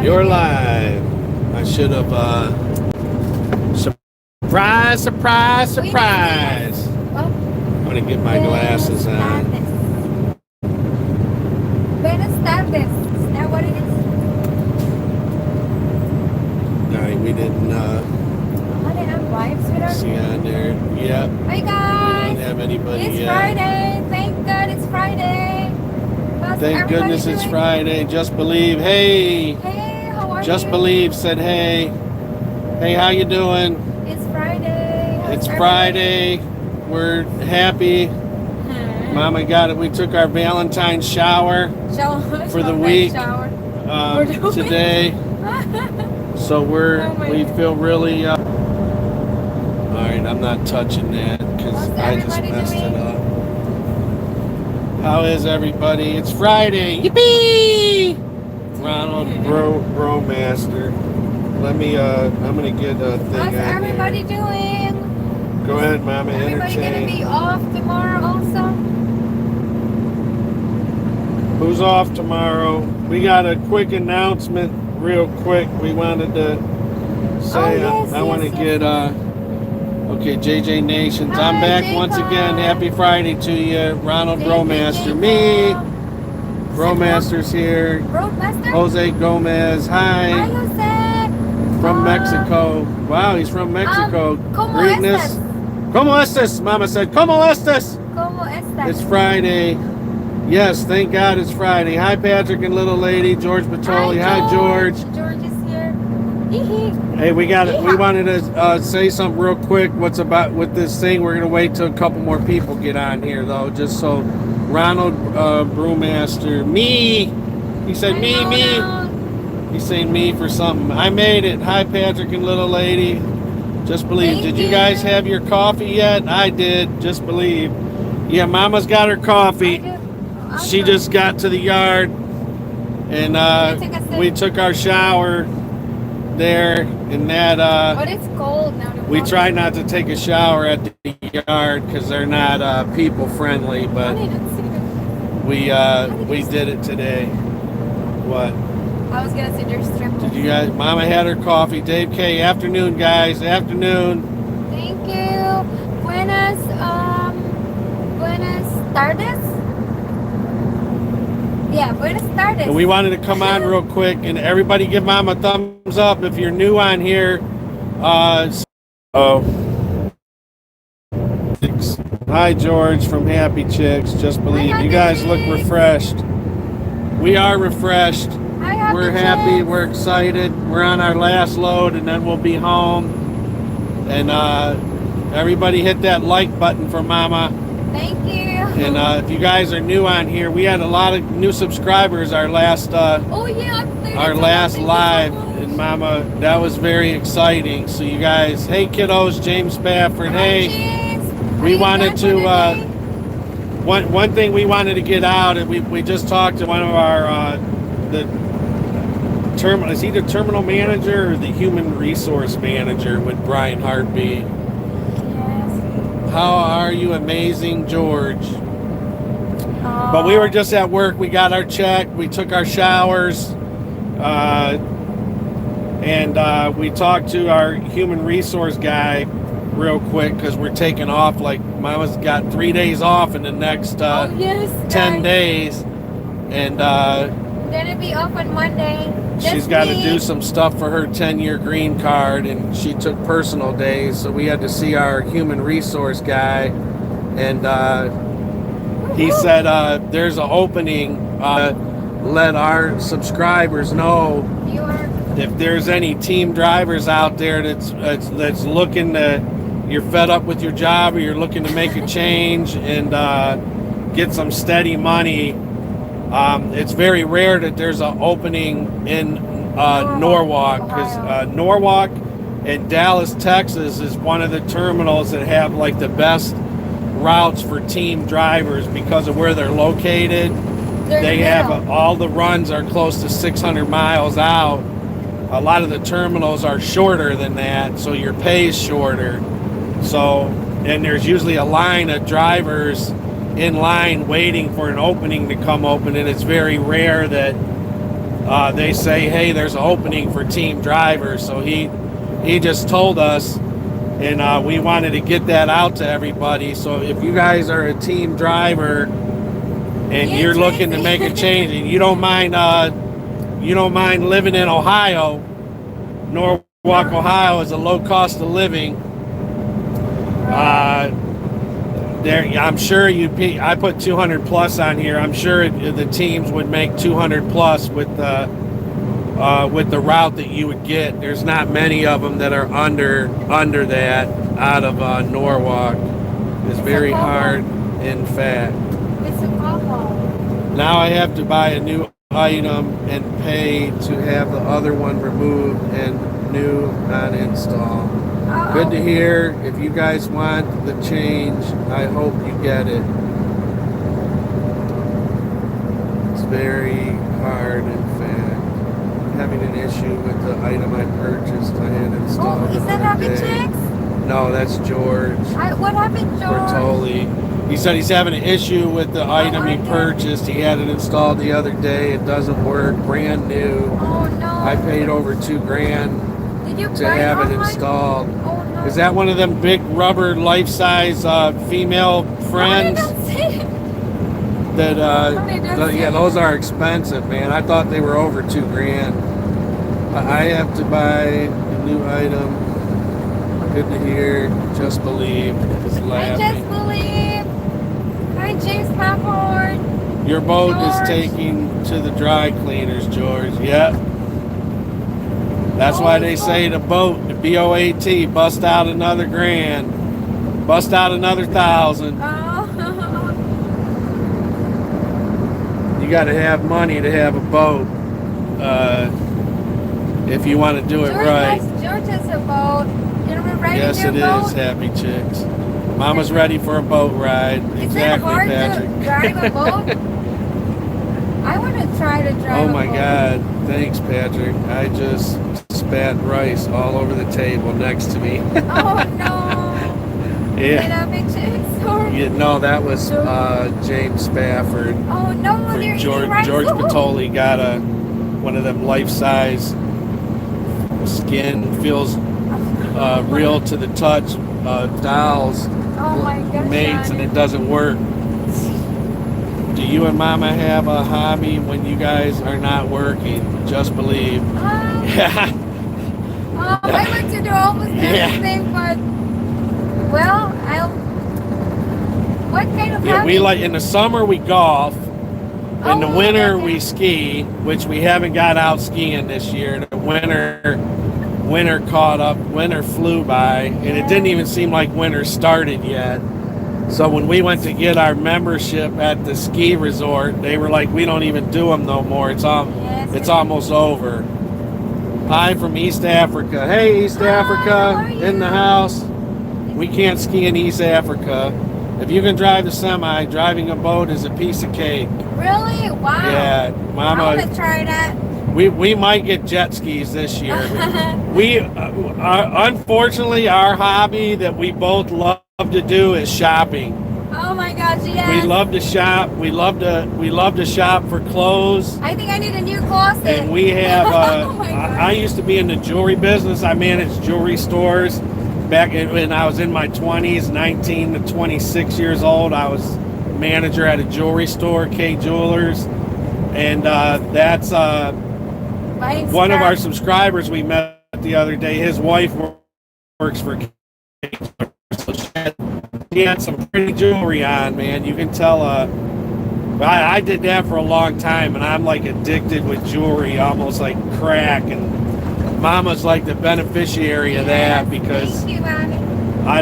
You're live. I should have, surprise, surprise, surprise. I'm going to get my glasses on. Buenas tardes. Is that what it is? Alright, we didn't, they have vibes with our see on there. Yep. Hi We guys. don't have anybody It's yet. Friday. Thank God it's Friday. How's Thank everybody goodness it's doing? Friday. Just Believe. Hey. Hey, how are Just you? Believe said hey. Hey, how you doing? It's Friday. How's It's everybody? Friday. We're happy. Mama got it. We took our Valentine's shower for the week Shower. today. So we feel really. All right, I'm not touching that because How's I just everybody messed doing? it up. How is everybody? It's Friday. Yippee! Ronald Bromaster. Let me. I'm gonna get a thing How's on everybody here. doing? Go ahead, Mama. Everybody gonna Entertain. be off tomorrow also? Who's off tomorrow? We got a quick announcement, real quick. We wanted to say I want to get. Okay, JJ Nations. I'm Hi, back Jacob. once again. Happy Friday to you, Ronald Thank you, Bromaster. Jacob. Me, Bromaster's here. Roadmaster? Jose Gomez. Hi, Hi, Jose. from Mexico. Wow, he's from Mexico. ¿Cómo Greeting estás? us. ¿Cómo estás? Mama said, ¿Cómo estás? ¿Cómo estás? It's Friday. Yes, thank God it's Friday. Hi, Patrick and little lady. George Batoli. Hi, George. George is here. Hee. Hey, we wanted to say something real quick. What's about with this thing? We're gonna wait till a couple more people get on here, though, just so. Ronald Brewmaster, me. He said me. He's saying me for something. I made it. Hi, Patrick and little lady. Just Believe. Thank Did you you. guys have your coffee yet? I did. Just Believe. Yeah, Mama's got her coffee. She just got to the yard, and we took our shower there, and that But it's cold now. we try not to take a shower at the yard because they're not people friendly, but we did it today. What? I was gonna say there's strip. Did you guys? Mama had her coffee. Dave K. Afternoon, guys. Afternoon. Thank you. Buenas tardes. Yeah, buenas tardes. And we wanted to come on real quick, and everybody give Mom a thumbs up if you're new on here. Hi, George from Happy Chicks. Just Believe. You guys look refreshed. We are refreshed. We're happy. We're excited. We're on our last load, and then we'll be home. And everybody hit that like button for Mama. Thank you. And if you guys are new on here, we had a lot of new subscribers our last live, and Mama, that was very exciting. So you guys, hey kiddos, James Spafford, hey, we wanted to one thing we wanted to get out, and we just talked to one of our is he the terminal manager or the human resource manager with Brian Harp? How are you? Amazing, George. But we were just at work. We got our check. We took our showers. And we talked to our human resource guy real quick because we're taking off. Like, Mama's got 3 days off in the next 10 days. And gonna be off on Monday. she's got to do some stuff for her 10-year green card, and she took personal days, so we had to see our human resource guy, and he said there's an opening. Let our subscribers know if there's any team drivers out there that's looking to, you're fed up with your job or you're looking to make a change and get some steady money. It's very rare that there's an opening in Norwalk, because Norwalk and Dallas, Texas is one of the terminals that have like the best routes for team drivers because of where they're located. They have all the runs are close to 600 miles out. A lot of the terminals are shorter than that, so your pay is shorter. So, and there's usually a line of drivers in line waiting for an opening to come open, and it's very rare that they say, hey, there's an opening for team drivers. So he just told us, and we wanted to get that out to everybody. So if you guys are a team driver and you're looking to make a change, and you don't mind living in Ohio, Norwalk, Ohio is a low cost of living. There, I'm sure I put 200 plus on here. I'm sure the teams would make 200 plus with the route that you would get. There's not many of them that are under that out of Norwalk. It's very hard, in fact. It's a bubble. Now I have to buy a new item and pay to have the other one removed and new uninstall. Good to hear. If you guys want the change, I hope you get it. It's very hard, in fact. I'm having an issue with the item I purchased. I had installed is that Happy Chicks? No, that's George. What happened, George? Bertoli. He said he's having an issue with the item he purchased. He had it installed the other day. It doesn't work. Brand new. Oh no. I paid over $2,000 to have it installed. Oh no. Is that one of them big rubber life-size female friends? That yeah, those are expensive, man. I thought they were over $2,000. I have to buy a new item. Good to hear. Just believe. Just laugh. I just believe. Hi, James Pafford. Your boat George. is taking to the dry cleaners, George. Yep. That's why they say the boat, the BOAT, bust out another $1,000. Bust out another $1,000. Oh. You got to have money to have a boat if you want to do it right. George has a boat. You're ready Yes, to it is, Happy Chicks. Mama's ready for a boat ride. Exactly, hard Patrick. to drive a boat? I want to try to drive Oh a my boat. God. Thanks, Patrick. I just spat rice all over the table next to me. Oh no. Yeah. Happy Chicks. Sorry. Yeah, no, that was James Spafford. Oh no, For they're George eating rice. Patoli got one of them life-size skin feels real to the touch dolls Oh my gosh. mates, and it doesn't work. Do you and Mama have a hobby when you guys are not working? Just believe. Yeah. I like to do almost everything, but well, what kind of Yeah, hobby? we like in the summer we golf. In the winter okay. we ski, which we haven't got out skiing this year. The winter caught up. Winter flew by, and it didn't even seem like winter started yet. So when we went to get our membership at the ski resort, they were like, "We don't even do them no more. It's almost over." Hi from East Africa. Hey, East Africa in the house. We can't ski in East Africa. If you can drive the semi, driving a boat is a piece of cake. Really? Wow. Yeah, Mama. I want to try that. We might get jet skis this year. We unfortunately, our hobby that we both love to do is shopping. Oh my gosh, yes. We love to shop. We love to shop for clothes. I think I need a new closet. And we have. Oh my God. I used to be in the jewelry business. I managed jewelry stores back when I was in my 20s, 19 to 26 years old. I was manager at a jewelry store, K Jewelers, and that's one of our subscribers we met the other day. His wife works for K Jewelers. So she had some pretty jewelry on, man. You can tell. I did that for a long time, and I'm like addicted with jewelry, almost like crack. And Mama's like the beneficiary of that because Thank you, Mommy. I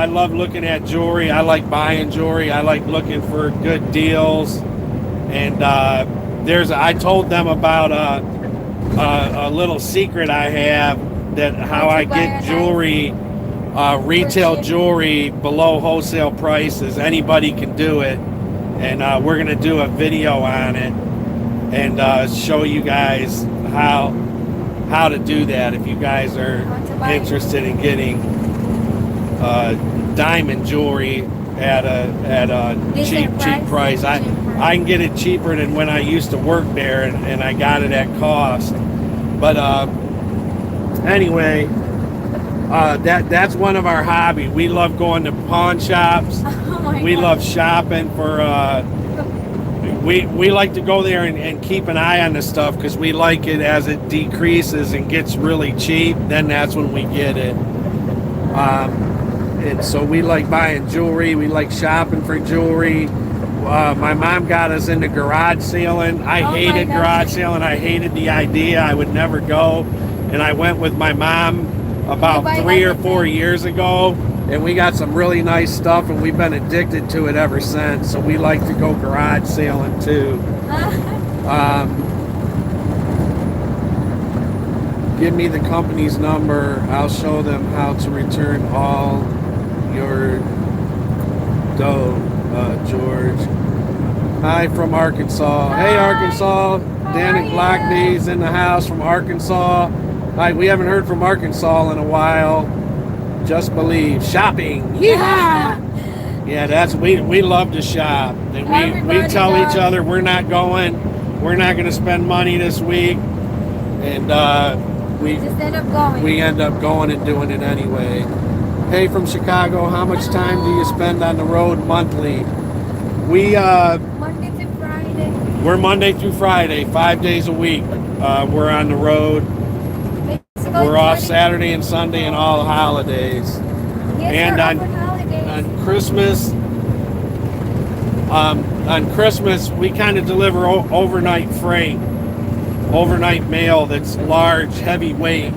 love looking at jewelry. I like buying jewelry. I like looking for good deals. And I told them about a little secret I have that how I get jewelry, retail jewelry below wholesale prices. Anybody can do it, and we're gonna do a video on it and show you guys how to do that if you guys are interested in getting diamond jewelry at a cheap price. I can get it cheaper than when I used to work there, and I got it at cost. But anyway, that's one of our hobbies. We love going to pawn shops. We love shopping for. We like to go there and keep an eye on the stuff because we like it as it decreases and gets really cheap. Then that's when we get it. And so we like buying jewelry. We like shopping for jewelry. My mom got us into garage sailing. I hated garage sailing. I hated the idea. I would never go. And I went with my mom about 3 or 4 years ago. And we got some really nice stuff. And we've been addicted to it ever since. So we like to go garage sailing too. Give me the company's number. I'll show them how to return all your dough, George. Hi from Arkansas. Hi. Hey, Arkansas. Danik Lockney's in the house from Arkansas. Hi, we haven't heard from Arkansas in a while. Just believe. Shopping. Yeah. Yeah, we love to shop. And we tell each other we're not going. We're not going to spend money this week. And we just end up going. We end up going and doing it anyway. Hey, from Chicago, how much time do you spend on the road monthly? We Monday to Friday. We're Monday through Friday, 5 days a week. We're on the road. We're off Saturday and Sunday and all holidays. Yes, and on Christmas, we kind of deliver overnight freight, overnight mail that's large, heavy weight.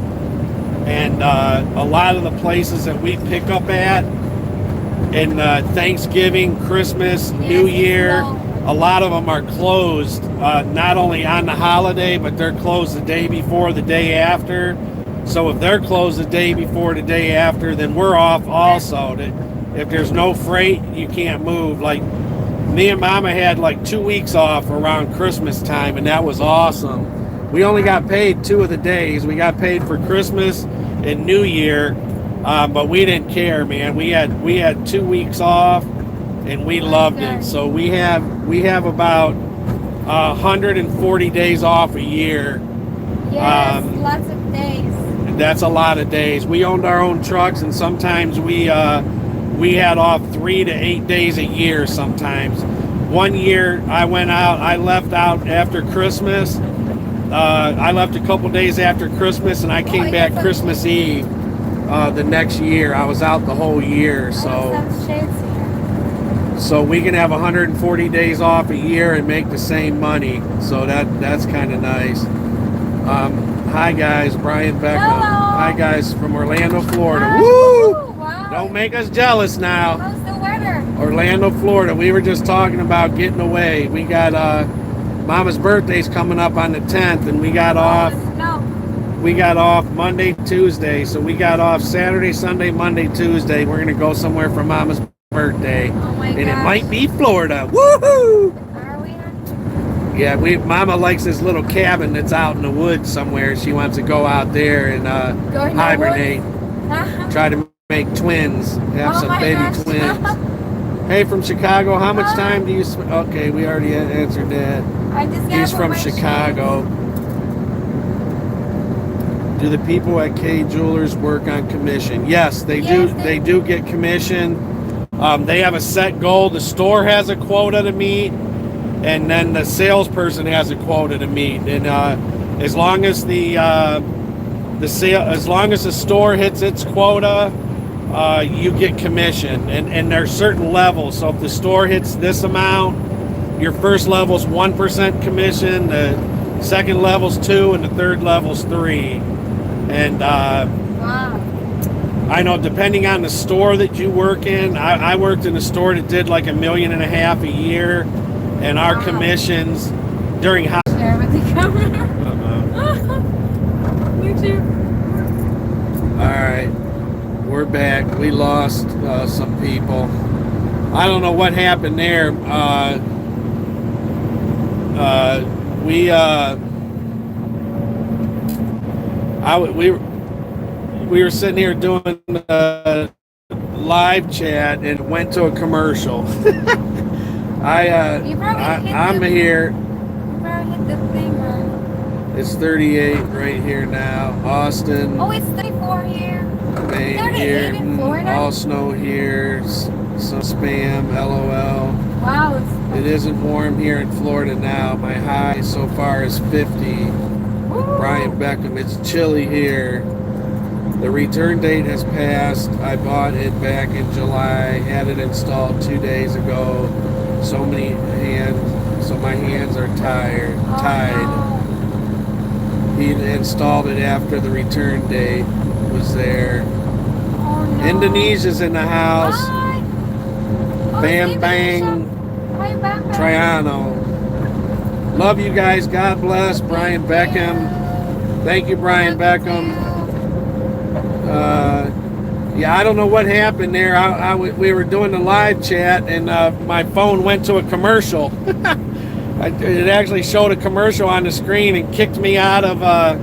And a lot of the places that we pick up at in Thanksgiving, Christmas, New Year, a lot of them are closed, not only on the holiday, but they're closed the day before, the day after. So if they're closed the day before, the day after, then we're off also. If there's no freight, you can't move. Like me and Mama had like 2 weeks off around Christmas time, and that was awesome. We only got paid 2 of the days. We got paid for Christmas and New Year, but we didn't care, man. We had 2 weeks off, and we loved it. So we have about 140 days off a year. Yes, lots of days. That's a lot of days. We owned our own trucks, and sometimes we had off 3 to 8 days a year. Sometimes. One year I left out after Christmas. I left a couple days after Christmas, and I came back Christmas Eve the next year. I was out the whole year, so we can have 140 days off a year and make the same money. So that's kind of nice. Hi guys, Brian Beckham. Hello. Hi guys from Orlando, Florida. Hi. Woo! Wow. Don't make us jealous now. How's the weather? Orlando, Florida. We were just talking about getting away. We got Mama's birthday's coming up on the 10th, and we got off. No. We got off Monday, Tuesday, so we got off Saturday, Sunday, Monday, Tuesday. We're gonna go somewhere for Mama's birthday, and it might be Florida. Woohoo! Are we? Yeah, Mama likes this little cabin that's out in the woods somewhere. She wants to go out there and hibernate, try to make twins, have some baby twins. Hey, from Chicago, how much time do you spend? Okay, we already answered that. He's from Chicago. Do the people at K Jewelers work on commission? Yes, they do. They do get commission. They have a set goal. The store has a quota to meet, and then the salesperson has a quota to meet. And as long as the store hits its quota, you get commission. And there's certain levels. So if the store hits this amount, your first level's 1% commission, the second level's 2%, and the third level's 3%. And wow. I know depending on the store that you work in, I worked in a store that did like $1.5 million a year, and our commissions during share with the camera. YouTube. All right, we're back. We lost some people. I don't know what happened there. We were sitting here doing a live chat and went to a commercial. You probably hit I'm the, here. You probably hit the thing, right? It's 38 right here now. Austin, Oh, it's 34 here. Maine 38 here. in Florida? All snow here. Some spam. LOL. Wow. It isn't warm here in Florida now. My high so far is 50. Woo. Brian Beckham. It's chilly here. The return date has passed. I bought it back in July. Had it installed 2 days ago. So my hands are tied. No. He installed it after the return date was there. Oh, no. Indonesia's in the house. Hi. Oh, Bam Bang Hi, Bam Bang. Triano. Love you guys. God bless. Brian Beckham. Thank you, Brian Beckham. Yeah, I don't know what happened there. We were doing the live chat, and my phone went to a commercial. It actually showed a commercial on the screen and kicked me out of the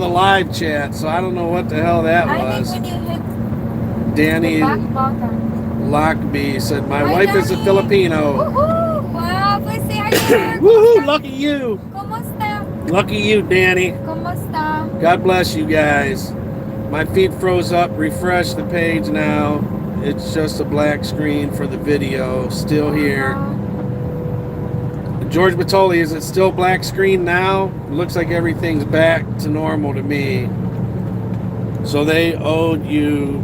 live chat. So I don't know what the hell that was. I think when you hit Danny the back button. Lockby said, "My Hi, wife is a Danny. Filipino." Woohoo! Wow, please say hi to her. Woohoo! Lucky you. Kumusta? Lucky you, Danny. Kumusta? God bless you guys. My feed froze up. Refresh the page now. It's just a black screen for the video. Still here. George Batoli, is it still black screen now? It looks like everything's back to normal to me. So they owed you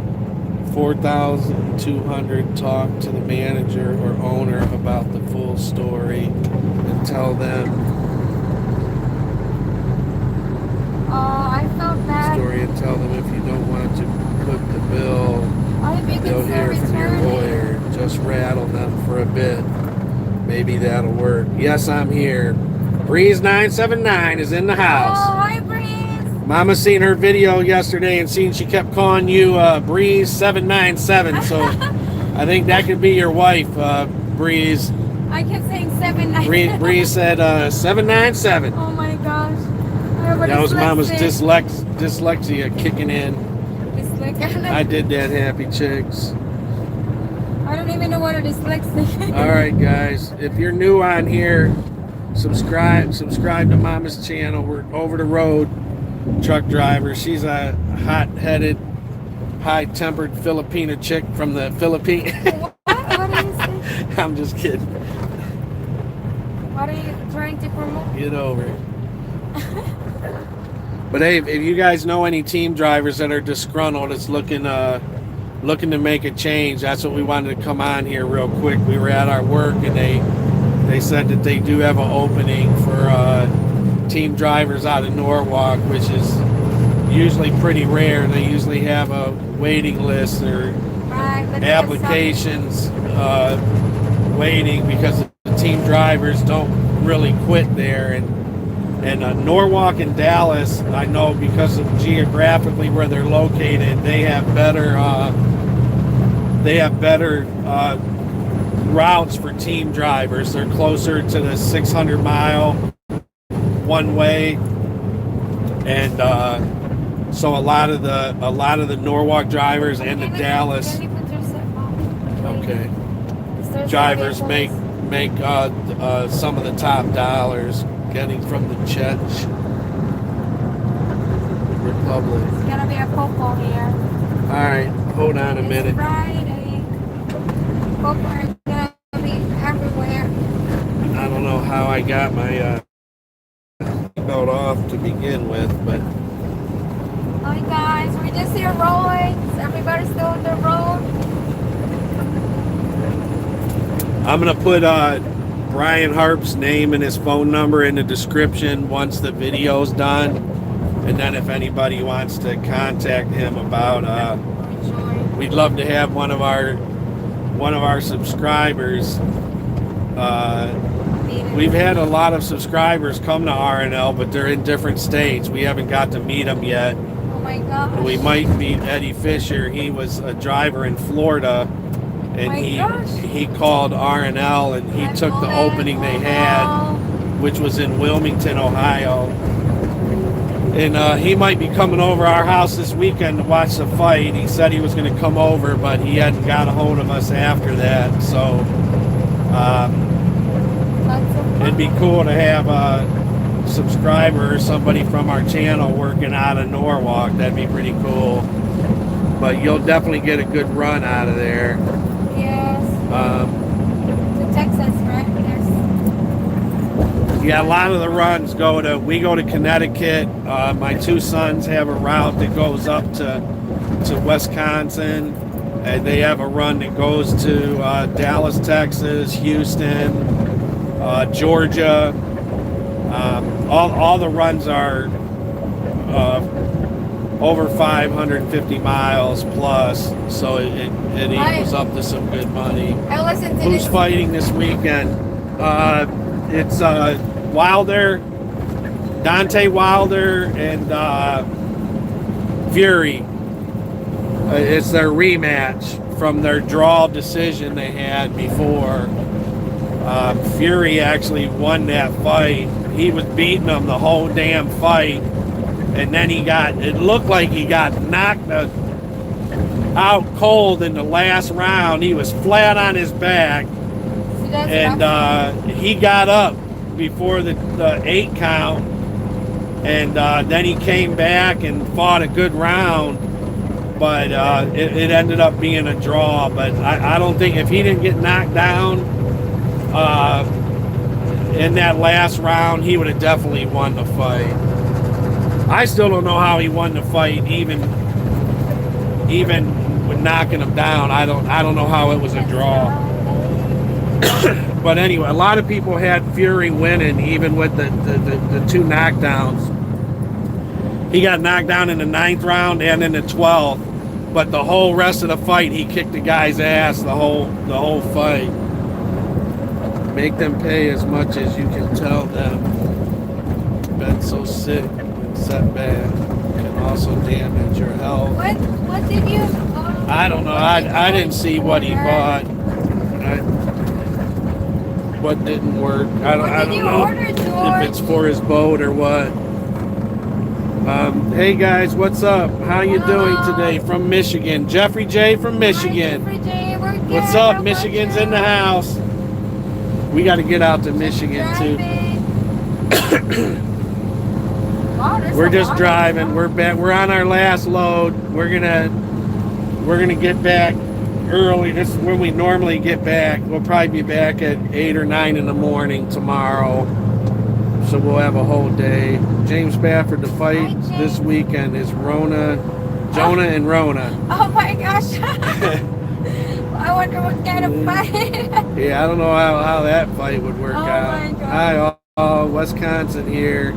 $4,200. Talk to the manager or owner about the full story and tell them I felt bad. story and tell them if you don't want to put the bill, they'll hear from your lawyer. Just rattle them for a bit. Maybe that'll work. Yes, I'm here. Breeze979 is in the house. Oh, hi, Breeze. Mama seen her video yesterday and seen she kept calling you Breeze797. So I think that could be your wife, Breeze. I kept saying 797. Breeze said 797. Oh my gosh. That was Mama's dyslexia kicking in. I did that, happy chicks. I don't even know what a dyslexia is. All right, guys. If you're new on here, subscribe to Mama's channel. We're over the road truck driver. She's a hot-headed, high-tempered Filipino chick from the Philippines. What are you saying? I'm just kidding. What are you trying to promote? Get over it. But hey, if you guys know any team drivers that are disgruntled, it's looking to make a change, that's what we wanted to come on here real quick. We were at our work and they said that they do have an opening for team drivers out of Norwalk, which is usually pretty rare. They usually have a waiting list or applications waiting because the team drivers don't really quit there. And Norwalk and Dallas, I know because of geographically where they're located, they have better routes for team drivers. They're closer to the 600-mile one way, and so a lot of the Norwalk drivers and the Dallas drivers make some of the top dollars. Getting from the Czech Republic. It's gonna be a popo here. Alright, hold on a minute. Friday. Popo is gonna be everywhere. I don't know how I got my belt off to begin with, but Hi guys, we just here rolling. Everybody's still on the road. I'm gonna put Brian Harp's name and his phone number in the description once the video's done, and then if anybody wants to contact him about we'd love to have one of our subscribers. We've had a lot of subscribers come to RNL, but they're in different states. We haven't got to meet them yet. Oh my gosh. We might meet Eddie Fisher. He was a driver in Florida, and he called RNL and he took the opening they had, which was in Wilmington, Ohio. And he might be coming over our house this weekend to watch the fight. He said he was going to come over, but he hadn't got a hold of us after that. So It'd be cool to have a subscriber or somebody from our channel working out of Norwalk. That'd be pretty cool. But you'll definitely get a good run out of there. Yes. To Texas, right? Yeah, a lot of the runs we go to Connecticut. My two sons have a route that goes up to Wisconsin, and they have a run that goes to Dallas, Texas, Houston, Georgia. All the runs are over 550 miles plus, so it equals up to some good money. I listened to Who's fighting this weekend? It's Wilder, Dante Wilder, and Fury. It's their rematch from their draw decision they had before. Fury actually won that fight. He was beating him the whole damn fight, and then it looked like he got knocked out cold in the last round. He was flat on his back, and he got up before the 8 count, and then he came back and fought a good round, but it ended up being a draw. But I don't think, if he didn't get knocked down in that last round, he would have definitely won the fight. I still don't know how he won the fight, even with knocking him down. I don't know how it was a draw. But anyway, a lot of people had Fury winning, even with the 2 knockdowns. He got knocked down in the 9th round and in the 12th, but the whole rest of the fight, he kicked the guy's ass the whole fight. Make them pay as much as you can tell them. Been so sick and setback can also damage your health. What did you? I don't know. I didn't see what he bought. What didn't work? I don't know if it's for his boat or what. Hey guys, what's up? How you doing today? From Michigan, Jeffrey J from Michigan. Hi, Jeffrey J. We're good. What's up? Michigan's in the house. We got to get out to Michigan too. Wow, we're just driving. We're back. We're on our last load. We're gonna get back early. This is when we normally get back. We'll probably be back at 8 or 9 in the morning tomorrow. So we'll have a whole day. James Spafford, the fight this weekend is Jonah and Rona. Oh my gosh. I wonder what kind of fight. Yeah, I don't know how that fight would work out. My God. Hi, all. Wisconsin here.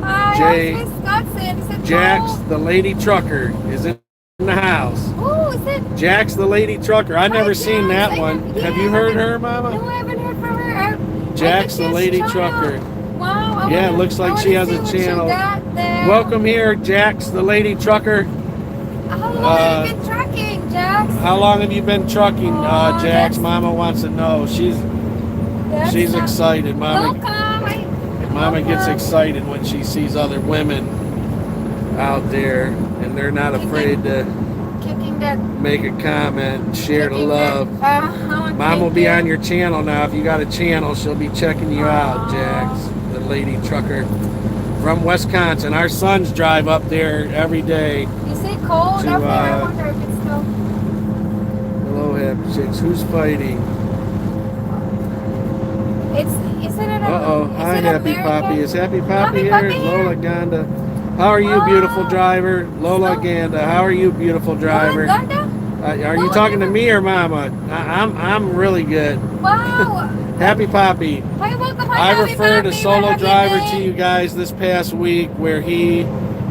Hi, Jay, Wisconsin. Is it Jax, cold? the lady trucker, is in the house. Oh, is it? Jax, the lady trucker. I've never seen Jax. that one. Have you heard her, Mama? No, I haven't heard from her. Jax, the lady trucker. Wow. Yeah, it looks like she has a channel. Welcome here, Jax, the lady trucker. How long have you been trucking, Jax? How long have you been trucking, Jax? Mama wants to know. She's excited. Mama gets excited when she sees other women out there, and they're not afraid to make a comment and share the love. Mom will be on your channel now. If you got a channel, she'll be checking you out, Jax, the lady trucker from Wisconsin. Our sons drive up there every day. Is it cold up there? I wonder if it's still. Hello, Happy Chicks. Who's fighting? Isn't it a Hi, Happy Poppy. Is Happy Poppy here? Poppy Lola Ganda. How are you, beautiful driver? Lola Ganda. How are you, beautiful driver? Are you talking to me or Mama? I'm really good. Wow. Happy Poppy. Hi, welcome. I referred a solo driver to you guys this past week where he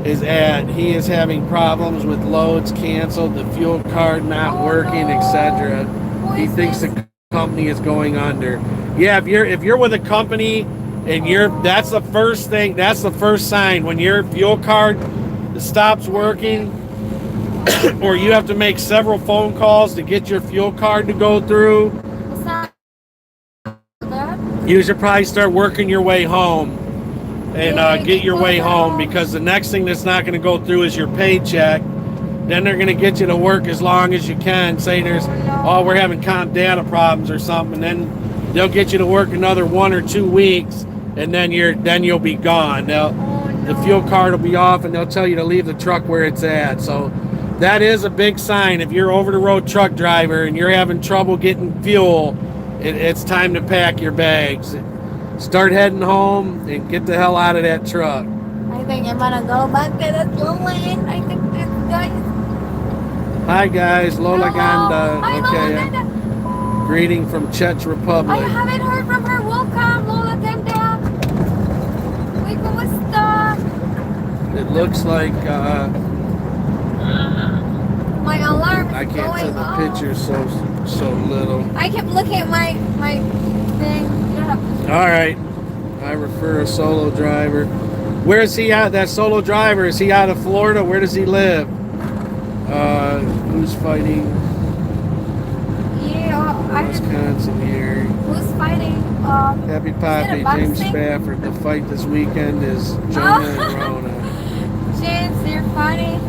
is at. He is having problems with loads canceled, the fuel card not working, etc. He thinks the company is going under. Yeah, if you're with a company and that's the first thing, that's the first sign when your fuel card stops working, or you have to make several phone calls to get your fuel card to go through. You should probably start working your way home and get your way home, because the next thing that's not going to go through is your paycheck. Then they're going to get you to work as long as you can, say we're having comp data problems or something, and then they'll get you to work another 1 or 2 weeks, and then you'll be gone. The fuel card will be off, and they'll tell you to leave the truck where it's at. So that is a big sign. If you're over the road truck driver and you're having trouble getting fuel, it's time to pack your bags. Start heading home and get the hell out of that truck. I think I'm gonna go back to the fuel lane. I think this guy. Hi guys, Lola Ganda. Hi, Okay. Lola Ganda. Greeting from Czech Republic. I haven't heard from her. Welcome, Lola Ganda. Wait, kumusta? It looks like My alarm is I can't going tell the off. picture so little. I kept looking at my thing. Yeah. All right, I refer a solo driver. Where is he at? That solo driver, is he out of Florida? Where does he live? Who's fighting? Yeah, Wisconsin here. who's fighting? Happy Is it Poppy, a James boxing? Spafford. The fight this weekend is Jonah and Rona. James, you're funny.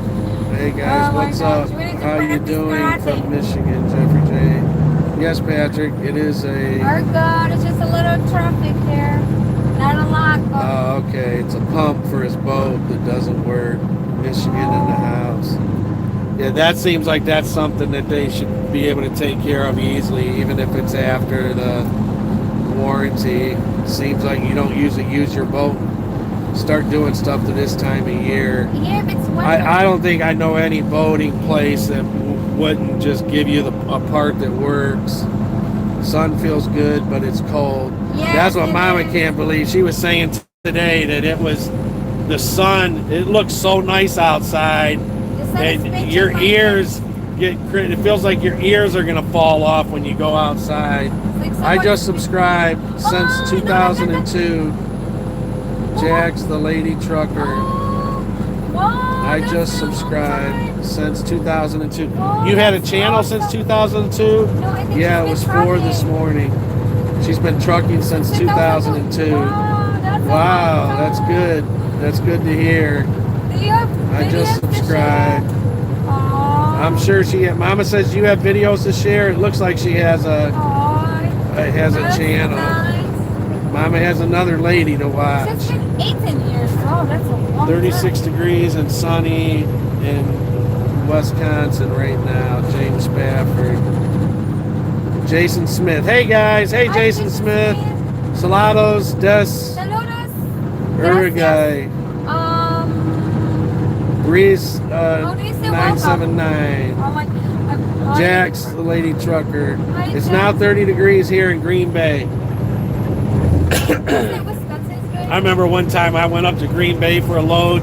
Hey guys, Oh my what's gosh, up? we need to How you practice doing karate. from Michigan, Jeffrey J? Yes, Patrick. It is a. We're good. It's just a little traffic here. Not a lot, but Oh, okay. It's a pump for his boat that doesn't work. Michigan in the house. Yeah, that seems like that's something that they should be able to take care of easily, even if it's after the warranty. Seems like you don't usually use your boat. Start doing stuff to this time of year. yeah, if it's winter. I don't think I know any boating place that wouldn't just give you a part that works. Sun feels good, but it's cold. Yes, That's what it Mama is. can't believe. She was saying today that it was the sun. It looks so nice outside, The sun is and making your my ears it feels like your ears are gonna fall off when you go outside. It's like I someone- just subscribed since Oh, 2002. Jax the Lady Trucker. Wow, I that's just been a long subscribed time. since 2002. Oh, You had a that's channel awesome. since 2002? No, I think Yeah, it she's was been 4 this trucking. morning. She's been trucking since 2002. Wow, that's a Wow, long that's time. good. That's good to hear. Do you have I just videos to subscribed. share? Aw. I'm sure Mama says you have videos to share. It looks like she has a Aw. has a That's channel. nice. Mama has another lady to watch. It's been 18 years. Oh, that's a long 36 time. degrees and sunny in Wisconsin right now. James Spafford. Jason Smith. Hey guys. Hey Hi, Jason Smith. Salados des Saludos. Uruguay. Breeze How do you say 979. Oh my. Jax, the lady trucker. Hi, It's Jax. now 30 degrees here in Green Bay. Wisconsin's good. I remember one time I went up to Green Bay for a load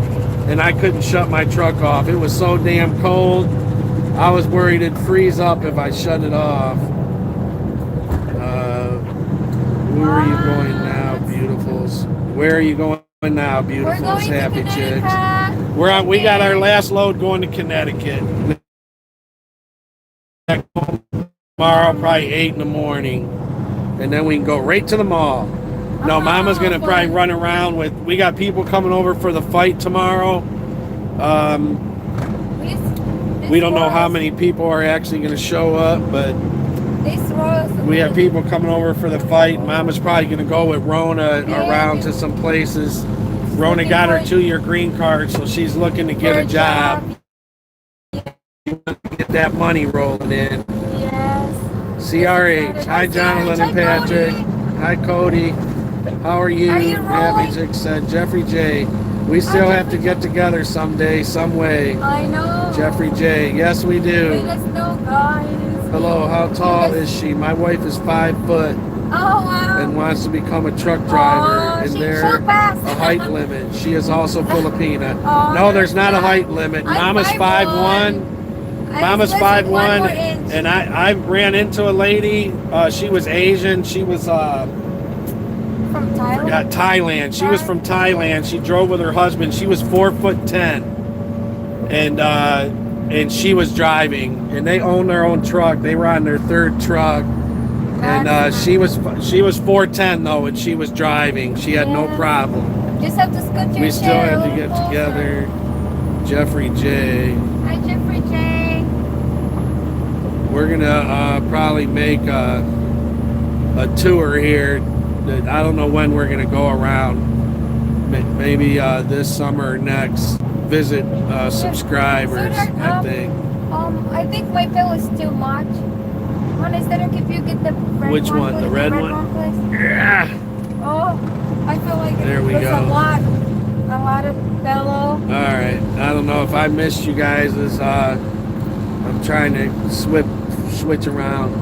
and I couldn't shut my truck off. It was so damn cold. I was worried it'd freeze up if I shut it off. Where are you going now, beautifuls? Where are you going now, We're beautifuls, going happy to chicks? Connecticut. We got our last load going to Connecticut. Tomorrow, probably 8 in the morning. And then we can go right to the mall. No, Mama's going to probably run around with... We got people coming over for the fight tomorrow. We don't know how many people are actually going to show up, but we have people coming over for the fight. Mama's probably going to go with Rona around to some places. Rona got her 2-year green card, so she's looking to get a job. Get that money rolling in. Yes. CRH. Hi, Jonathan and Patrick. Hi, Cody. How are you? Are you Happy rolling? Chick said. Jeffrey J. We still have to get together someday, some way. I know. Jeffrey J. Yes, we Let do. us know, guys. Hello, how tall is she? My wife is 5 foot Oh, wow. and wants to become a truck driver. Oh, And she's there's so fast. a height limit. She is also Filipina. Oh, No, there's not a not. height limit. I'm Mama's 5'1". 5'1". Mama's I'm missing 1 more 5'1", inch. and I ran into a lady. She was Asian. She was From Thailand. Thailand. She was from Thailand. She drove with her husband. She was 4'10", and she was driving. And they owned their own truck. They were on their 3rd truck. And she was 4'10" though, and she was driving. She had no Yeah. problem. Just have to scoot your We still chair a have to little get closer. together. Jeffrey J. Hi, Jeffrey J. We're gonna probably make a tour here. That I don't know when we're gonna go around. Maybe this summer or next. Visit subscribers. I think. I think my bill is too much. Is that okay if you get the red Which one? please? The red one? Please? Yeah. Oh, I feel like There we there's go. a lot of bellow. All right. I don't know if I missed you guys. I'm trying to switch around.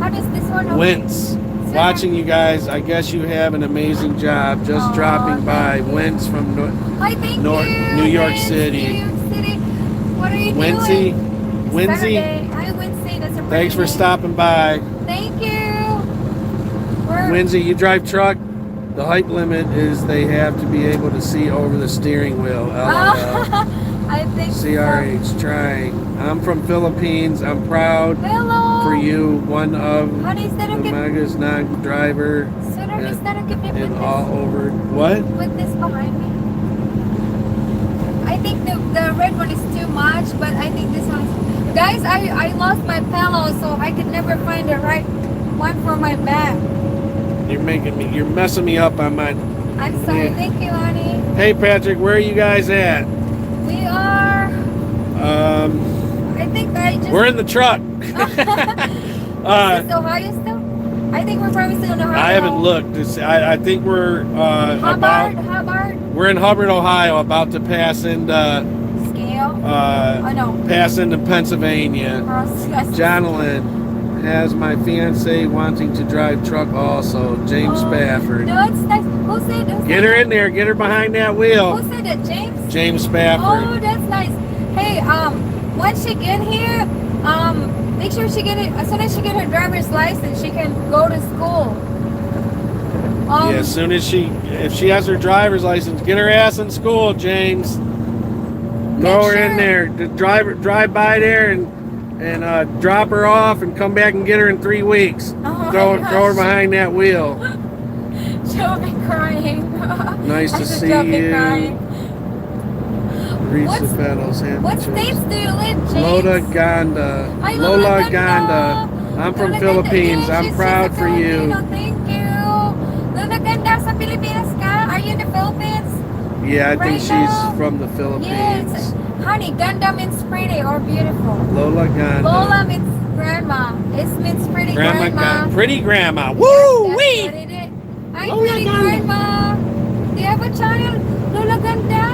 How does this one open? Wince. Watching you guys. I guess you have an amazing job. Just dropping by. Wince from Thank New York Vince, City. New York City. What are you Wincy. doing? Wincy. Saturday. Hi, Wincy. That's a pretty Thanks for name. stopping by. Thank you. We're- Wincy, you drive truck? The height limit is they have to be able to see over the steering wheel. LOL. I think CRH, trying. I'm from Philippines. I'm proud Hello. for you. One of Honey, is that the okay? Megas non driver Sooner, is that okay if you and put all this, over. What? put this behind me? I think the red one is too much, but I think this one is... Guys, I lost my pillow, so I could never find the right one for my bag. You're messing me up on my... I'm sorry. Yeah. Thank you, honey. Hey, Patrick, where are you guys at? We are... I think I just... We're in the truck. Is this Ohio still? I think we're probably still in Ohio. I haven't looked. I think we're Hubbard? We're in Hubbard, Ohio, about to pass into Scale? No. pass into Pennsylvania. Jonathan has my fiance wanting to drive truck also. James Spafford. No, it's nice. Who said that? Get her in there. Get her behind that wheel. Who said that? James? James Spafford. Oh, that's nice. Hey, once she get here, make sure she get it. As soon as she get her driver's license, she can go to school. Yeah, as soon as if she has her driver's license, get her ass in school, James. Throw her in there. Drive by there and drop her off and come back and get her in 3 weeks. Throw her behind that wheel. She'll be crying. Nice to see you. Reese the pedals. What states do you live, James? Lola Ganda. Hi, Lola Ganda. I'm from Lola Philippines. Ganda. I'm proud for you. Thank you. Lola Ganda, sa Pilipinas ka? Are you in the Philippines? Yeah, I think Right she's now? from the Philippines. Yes. Honey, Ganda means pretty or beautiful. Lola Ganda. Lola means grandma. It means pretty grandma. Pretty grandma. Woo That's wee! what it is. Hi, Lola pretty Ganda. grandma. Do you have a child? Lola Ganda?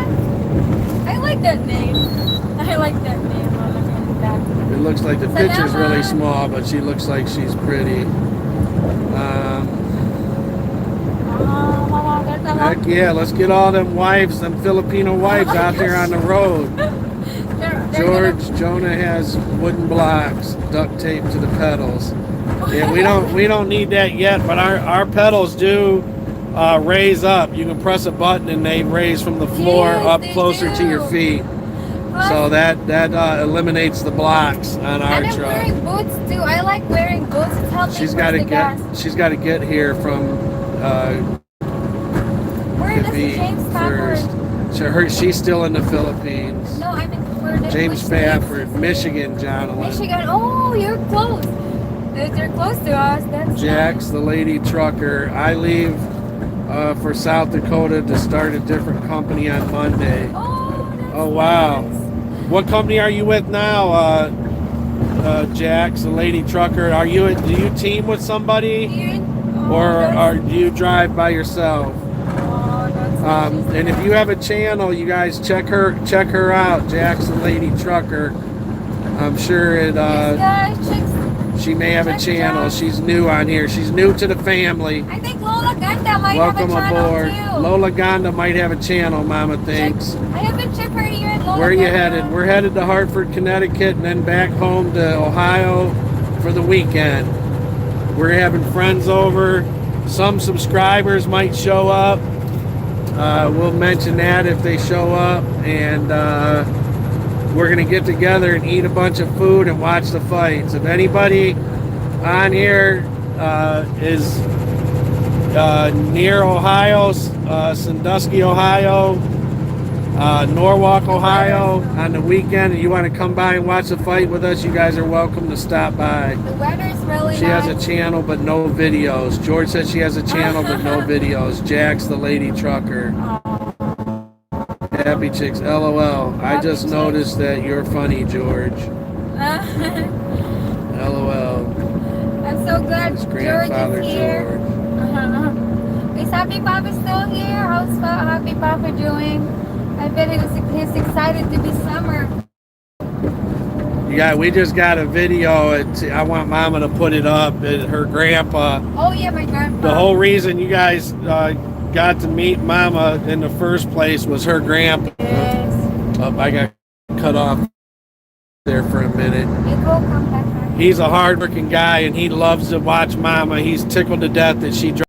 I like that name. I like that name, Lola Ganda. It looks like the picture's really small, but she looks like she's pretty. Heck yeah, let's get all them wives, them Filipino wives out there on the road. Jonah has wooden blocks, duct tape to the pedals. Yeah, we don't need that yet, but our pedals do raise up. You can press a button and they raise from the floor up closer to your feet. So that eliminates the blocks on our and I'm truck. wearing boots too. I like wearing boots. It's helping She's got to She's got to get here from where does James first. Spafford? She's still in the Philippines. No, I mean where does James which Spafford, states? Michigan, Jonathan. Michigan. Oh, you're close. They're close to us. That's Jax, the lady trucker. I leave for South Dakota to start a different company on Monday. Oh, wow. nice. What company are you with now, Jax, the lady trucker? Do you team with somebody, or do you drive by yourself? And if you have a channel, you guys check her out, Jax, the lady trucker. I'm sure she may have a channel. She's new on here. She's new to the family. I think Lola Ganda might Welcome have a channel aboard. too. Lola Ganda might have a channel, Mama thinks. I haven't checked her yet. Lola Where are you Ganda. headed? We're headed to Hartford, Connecticut, and then back home to Ohio for the weekend. We're having friends over. Some subscribers might show up. We'll mention that if they show up. And we're going to get together and eat a bunch of food and watch the fights. If anybody on here is near Ohio, Sandusky, Ohio, Norwalk, Ohio on the weekend, and you want to come by and watch the fight with us, you guys are welcome to stop by. The weather's really She nice. has a channel but no videos. George says she has a channel but no videos. Jack's the lady trucker. Happy chicks, LOL. I Happy just chicks. noticed that you're funny, George. LOL. I'm so glad It's George grandfather is here. George. Is Happy Papa still here? How's Happy Papa doing? I bet he's excited to be summer. Yeah, we just got a video. I want Mama to put it up. Her grandpa. Oh yeah, my grandpa. The whole reason you guys got to meet Mama in the first place was her grandpa. Yes. Oh, I got cut off there for a minute. It will come back. He's a hard-working guy, and he loves to watch Mama. He's tickled to death that she dropped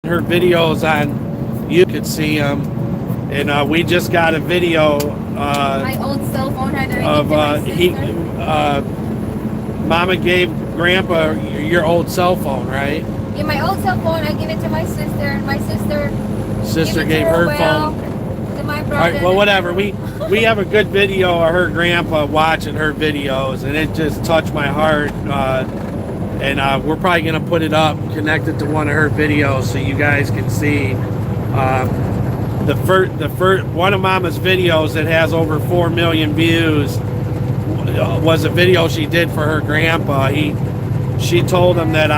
her videos on. You could see him, and we just got a video My old cell phone had a of Mama gave Grandpa your old cell phone, right? Yeah, my old cell phone. I gave it to my sister, and my sister Gave it to her well, phone. to my brother. All right, well, whatever. We have a good video of her grandpa watching her videos, and it just touched my heart. And we're probably gonna put it up, connected to one of her videos, so you guys can see. The first one of Mama's videos that has over 4 million views was a video she did for her grandpa. She told him that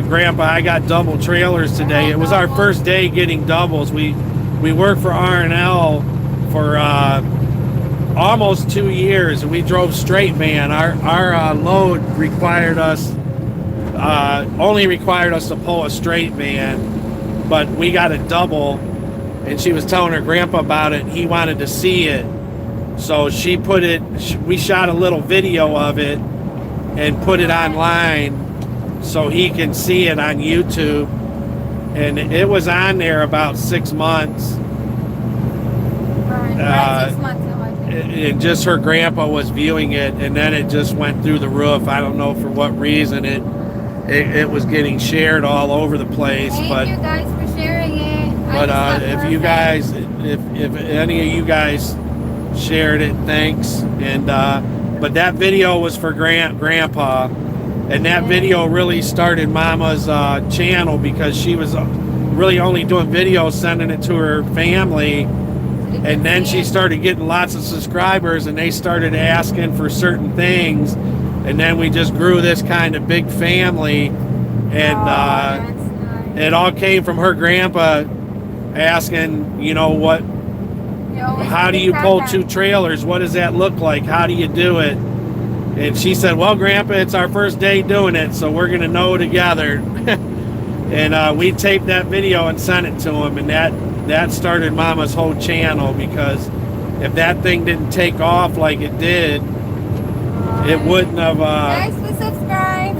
Grandpa, I got double trailers today. It was our first day getting doubles. We worked for R&L for almost 2 years, and we drove straight man. Our load required us only required us to pull a straight man, but we got a double, and she was telling her grandpa about it. He wanted to see it, so we shot a little video of it and put it online so he can see it on YouTube, and it was on there about 6 months. Right, 6 months now, I think. And just her grandpa was viewing it, and then it just went through the roof. I don't know for what reason it was getting shared all over the place. Thank you guys for sharing it. But if you guys, if any of you guys shared it, thanks. And but that video was for Grandpa, and that video really started Mama's channel, because she was really only doing videos, sending it to her family, and then she started getting lots of subscribers, and they started asking for certain things, and then we just grew this kind of big family, and it all came from her grandpa asking, how do you pull 2 trailers? What does that look like? How do you do it? And she said, well, Grandpa, it's our first day doing it, so we're going to know together. And we taped that video and sent it to him, and that started Mama's whole channel, because if that thing didn't take off like it did, it wouldn't have... Guys, please subscribe.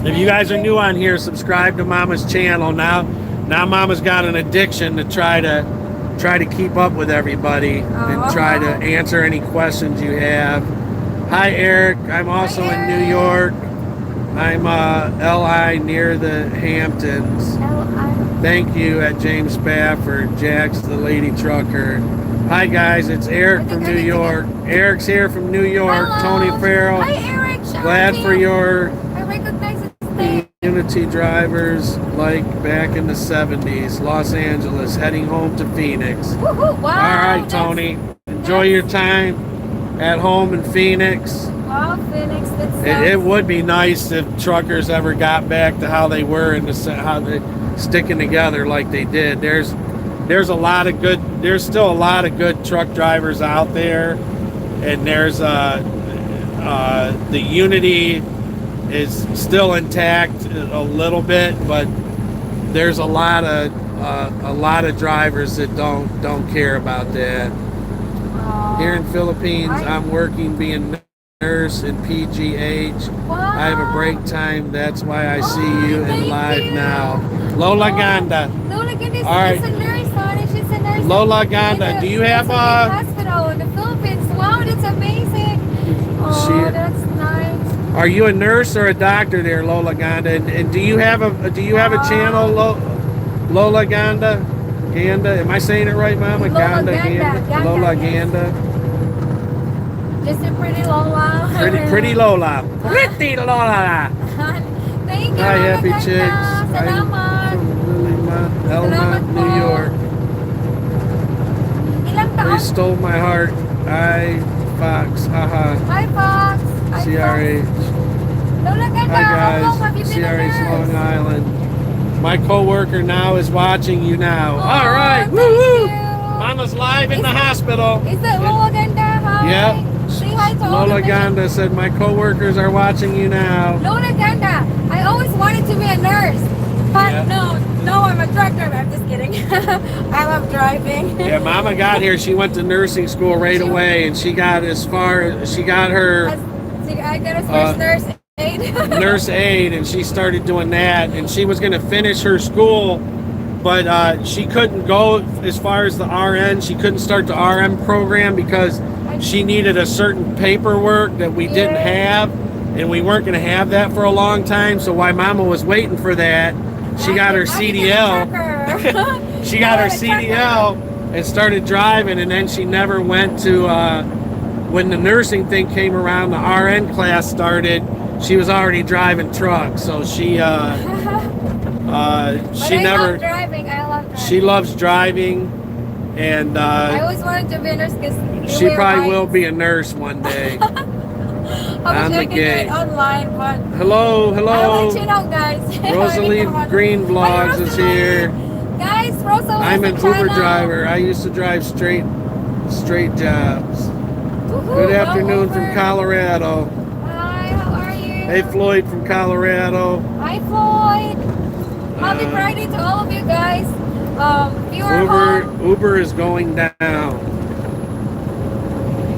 If you guys are new on here, subscribe to Mama's channel. Now Mama's got an addiction to try to keep up with everybody and try to answer any questions you have. Hi, Eric. I'm also in New York. I'm LI near the Hamptons. Thank you at James Spafford. Jack's the lady trucker. Hi, guys. It's Eric from New York. Eric's here from New York. Hello. Tony Farrell. Hi, Eric. Glad for your I recognize his name. community drivers like back in the 70s. Los Angeles, heading home to Phoenix. Woohoo, wow. All right, Tony. Enjoy your time at home in Phoenix. Wow, Phoenix, that's It would be nice if truckers ever got back to how they were and how they sticking together like they did. There's still a lot of good truck drivers out there, and there's the unity is still intact a little bit, but there's a lot of drivers that don't care about that. Here in Philippines, I'm working being a nurse in PGH. Wow. I have a break time. That's why I see you in live now. Lola Ganda. Lola Ganda is All right. a nurse, honey. She's a nurse. Lola Ganda, do you have hospital in the Philippines? Wow, that's amazing. Oh, that's nice. Are you a nurse or a doctor there, Lola Ganda? And do you have a channel, Lola Ganda? Ganda. Am I saying it right, Mama? Lola Ganda. Ganda. Lola Yes. Ganda. Just a pretty Lola. Pretty Lola. Pretty Lola. Thank you, Hi, Mama Happy Ganda. Chicks. Salamat. From Elma, Salamat po. New York. Ilang They taon? stole my heart. Hi, Fox. Haha. Hi, Fox. Hi, CRH. Fox. Lola Ganda, Hi, how guys. long have you been a CRH Long nurse? Island. My co-worker now is watching you now. Oh, All right. thank Woo-hoo. you. Mama's live in Is- the hospital. Is that Lola Ganda? Hi. Yep. Say hi to all Lola the patients. Ganda said, my co-workers are watching you now. Lola Ganda, I always wanted to be a nurse. But Yeah. no, I'm a truck driver. I'm just kidding. I love driving. Yeah, Mama got here. She went to nursing school right away, and she got she got her I got a first nurse aid. nurse aide, and she started doing that. And she was going to finish her school, but she couldn't go as far as the RN. She couldn't start the RM program because she needed a certain paperwork that we didn't have, and we weren't going to have that for a long time. So while Mama was waiting for that, she got her CDL. She got her CDL and started driving, and then she never went to when the nursing thing came around, the RN class started, she was already driving trucks. So she she never love driving. I love driving. she loves driving, and I always wanted to be a nurse because she probably will be a nurse one day. I on wish the I could do gate. it online, but Hello. I'll let you know, guys. Rosalie Green Vlogs is here. Guys, Rosalie. I'm an Uber driver. I used to drive straight jobs. Good afternoon from Colorado. Hi, how are you? Hey, Floyd from Colorado. Hi, Floyd. Happy Friday to all of you guys. If you are home, Uber is going down.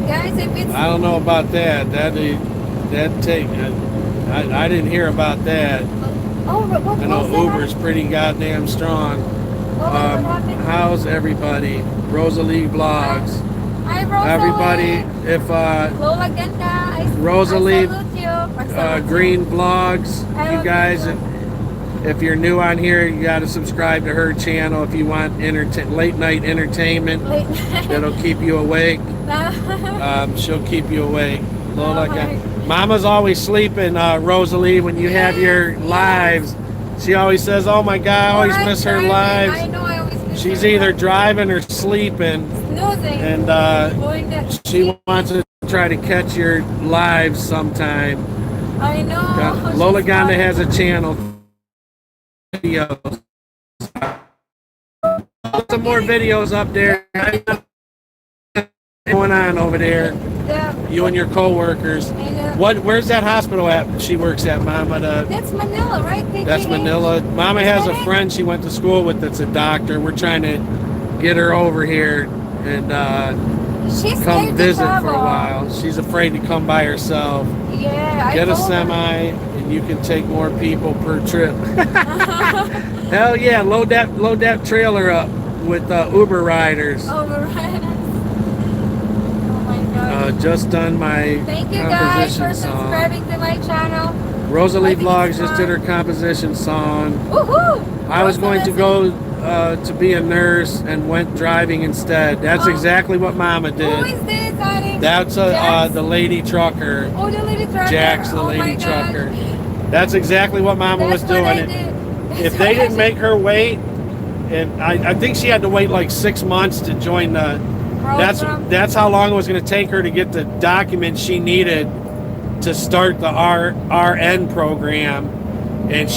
guys, if it's I don't know about that. I didn't hear about that. what I know was that? Uber's pretty goddamn strong. What happened? How's everybody? Rosalie Vlogs. Hi, Rosalie. Everybody, if Lola Ganda, Rosalie, I salute you. I salute you. Green Vlogs, I you love guys, you. if you're new on here, you got to subscribe to her channel if you want late night entertainment Late. that'll keep you awake. She'll keep you awake. Lola, my- Mama's always sleeping, Rosalie, when you have your lives. She always says, oh my God, I always miss her lives. I know, I always miss She's her either lives. driving or sleeping, Snoozing. and Going to she wants to try to catch your lives sometime. I know. Lola She's Ganda funny. has a channel. Videos. Some more videos up there. What's going on over there? Yeah. You and your co-workers. Where's that hospital at? She works at, Mama. That's Manila, right? That's Manila. Mama has a friend she went to school with that's a doctor. We're trying to get her over here and She's come scared to visit for travel. a while. She's afraid to come by herself. Yeah, Get a told her. semi, and you can take more people per trip. Hell yeah! Load that trailer up with Uber riders. Oh, right. Oh my God. Just done my Thank you guys composition for song. subscribing to my channel. Rosalie I think Vlogs it's just fun. did her composition song. Woohoo! I was going to go to be a nurse and went driving instead. That's Oh. exactly what Mama Who did. is this, honey? That's Jax? the lady trucker. Oh, the lady trucker. Jax, the Oh my lady God. trucker. That's exactly what Mama That's was what I doing. did. If That's they what I didn't did. make her wait, and I think she had to wait like 6 months to join the. Program. That's how long it was going to take her to get the documents she needed to start the RN program, and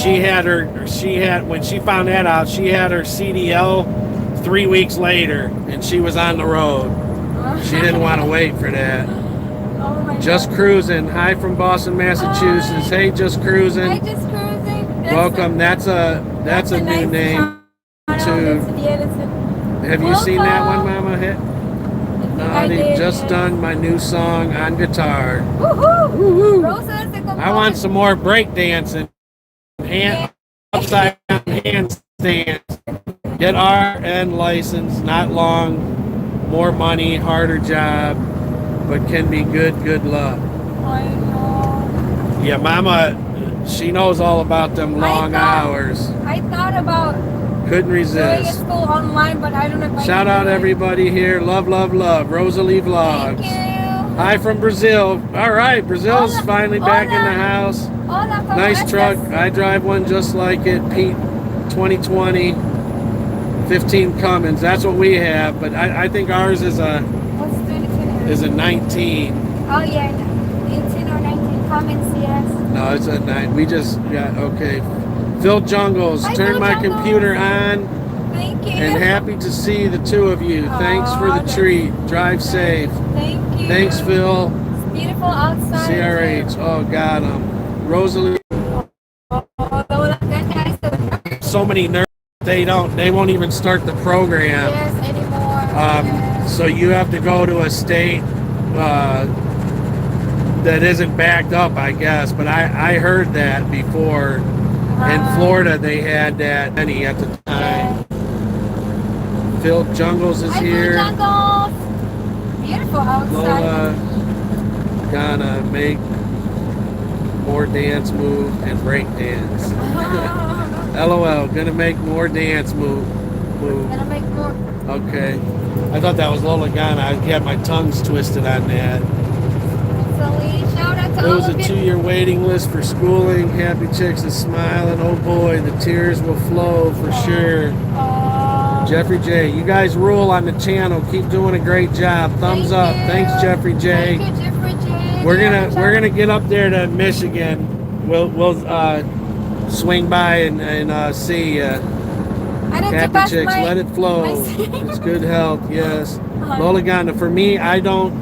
when she found that out, she had her CDL 3 weeks later, and she was on the road. She didn't want to wait for that. Oh my Just God. cruising. Hi from Boston, Massachusetts. Hey, just cruising. Hi, just cruising. Welcome. That's a new nice name. channel. to- That's Have you seen that one, Welcome. Mama? I did, Just yes. done my new song on guitar. Woohoo! Woo-hoo. Rosa is the I want some more break dancing. Upside down handstands. Get RN license, not long, more money, harder job, but can be good luck. I know. Yeah, Mama, she knows all about them long hours. I thought about Couldn't doing resist. school online, but I don't know if I Shout can out do it. everybody here. Love, love, love. Rosalie Vlogs. Thank you. Hi from Brazil. All right, Brazil's Hola. finally back in the Hola. house. Hola, ¿cómo Nice estás? truck. I drive one just like it. Pete 2020 15 Cummins. That's what we have, but I think ours is a What's 2020? 19. Oh yeah, 18 or 19 comments, yes. No, it's a 9. We just got okay. Phil Jungles, Hi, turn Phil my Jungles. computer on. Thank you. And happy to see the two of you. Thanks for the Aw, treat. Drive safe. Thank you. Thanks, Phil. It's beautiful outside. CRH. Oh, got him. Rosalie. So many nerds. They won't even start the program. Yes, anymore. Yes. So you have to go to a state that isn't backed up, I guess. But I heard that before. In Florida, they had that many at the time. Phil Jungles is Hi, here. Phil Jungles. Beautiful outside. Lola gonna make more dance move and break dance. LOL, gonna make more dance move. Gonna make more. Okay. I thought that was Lola Gana. I had my tongues twisted on that. Shout out to It all was a of you. 2-year waiting list for schooling. Happy chicks is smiling. Oh boy, the tears will flow for sure. Aw. Jeffrey J, you guys rule on the channel. Keep doing a great job. Thumbs up. Thank you. Thanks, Jeffrey J. Thank you, Jeffrey J. We're gonna get up there to Michigan. We'll swing by and see you. I need to Happy pass chicks, my- let it flow. my- It's good health. Yes. Lola Gana. For me, I don't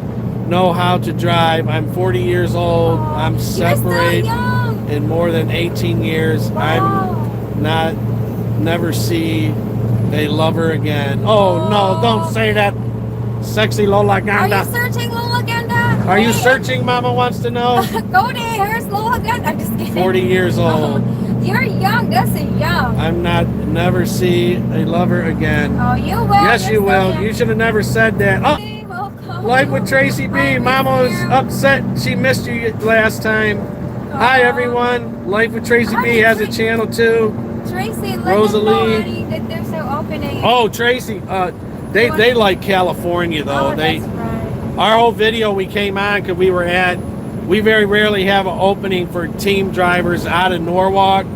know how to drive. I'm 40 years old. I'm You're still separated young. in more than 18 years. Wow. I'm never see a lover again. Oh no, don't say that. Sexy Lola Are you Gana. searching Lola Ganda? Are you Hey, searching, Mama wants to know? Go there. Here's Lola Ganda. I'm just kidding. 40 years old. You're young. That's a young. I'm never see a lover again. Oh, you will. Yes, You're you so will. young. You should have never said that. Oh, Hey, welcome. Life with Tracy B. I Mama miss was you. upset she missed you last time. Hi, everyone. Life with Tracy B has a channel too. Tracy, let Rosalie. them know, honey, that there's an opening. Oh, Tracy. They like California though. Oh, They that's right. our whole video we came on because we very rarely have an opening for team drivers out of Norwalk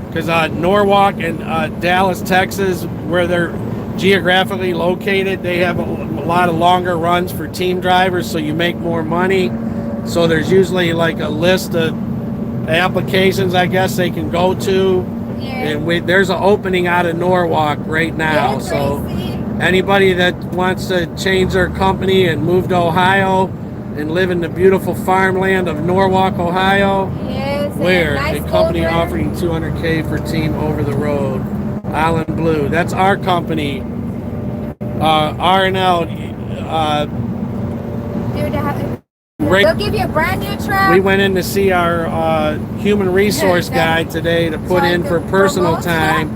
because Norwalk and Dallas, Texas, where they're geographically located, they have a lot of longer runs for team drivers, so you make more money. So there's usually like a list of applications, I guess, they can go to. Yeah. And there's an opening out of Norwalk right now. Yeah, So Tracy. anybody that wants to change their company and move to Ohio and live in the beautiful farmland of Norwalk, Ohio, Yes, where nice a company over. offering $200K for team over the road. Island Blue. That's our company. R&L. Dude, Right. they'll give you a brand new truck. We went in to see our human resource guy today to put in for personal time,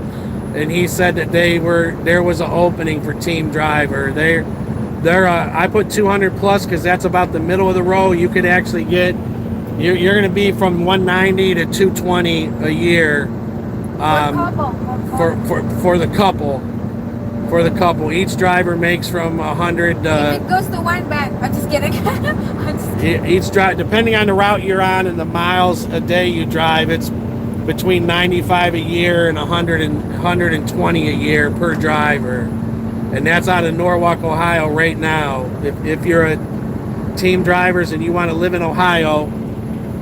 and he said that there was an opening for team driver. I put 200 plus because that's about the middle of the road. You could actually get you're going to be from 190 to 220 a year for the couple. For the couple, each driver makes from 100. If it goes to one back, I'm just kidding. I'm just kidding. Each drive, depending on the route you're on and the miles a day you drive, it's between 95 a year and 120 a year per driver, and that's out of Norwalk, Ohio, right now. If you're a team drivers and you want to live in Ohio,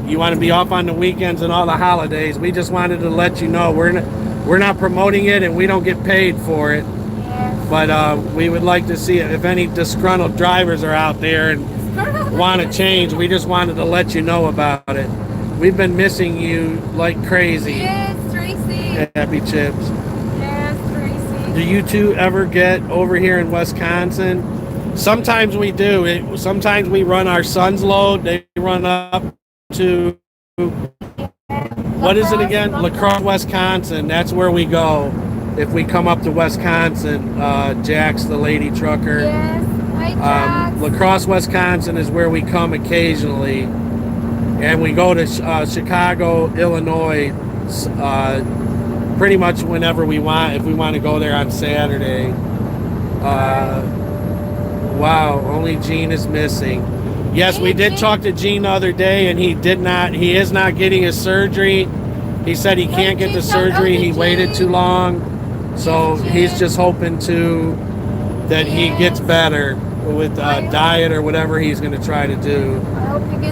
you want to be off on the weekends and all the holidays, we just wanted to let you know we're not promoting it and we don't get paid for it. But we would like to see it. If any disgruntled drivers are out there and want to change, we just wanted to let you know about it. We've been missing you like crazy. Yes, Tracy. Happy chips. Yes, Tracy. Do you two ever get over here in Wisconsin? Sometimes we do. Sometimes we run our son's load. They run up to, what is it again? La Crosse, Wisconsin. That's where we go. If we come up to Wisconsin, Jack's the lady trucker. Yes, hi, Jax. La Crosse, Wisconsin is where we come occasionally. And we go to Chicago, Illinois pretty much whenever we want, if we want to go there on Saturday. Wow, only Gene is missing. Yes, we did talk to Gene the other day, and he is not getting his surgery. He said he can't get the surgery. He waited too long. So he's just hoping that he gets better with diet or whatever he's going to try to do.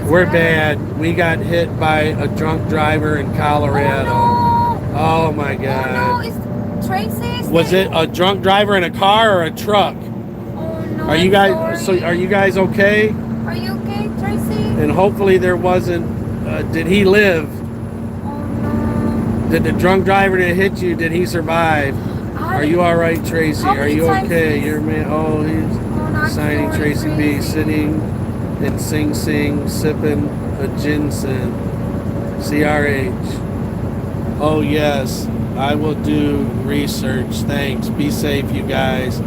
We're bad. We got hit by a drunk driver in Colorado. Oh my God. Was it a drunk driver in a car or a truck? Are you guys okay? Are you okay, Tracy? And hopefully there wasn't. Did he live? Did the drunk driver that hit you? Did he survive? Are you all right, Tracy? Are you okay? Your man. Oh, he's signing Tracy B. Sitting in Sing Sing, sipping a ginseng. CRH. Oh yes, I will do research. Thanks. Be safe, you guys.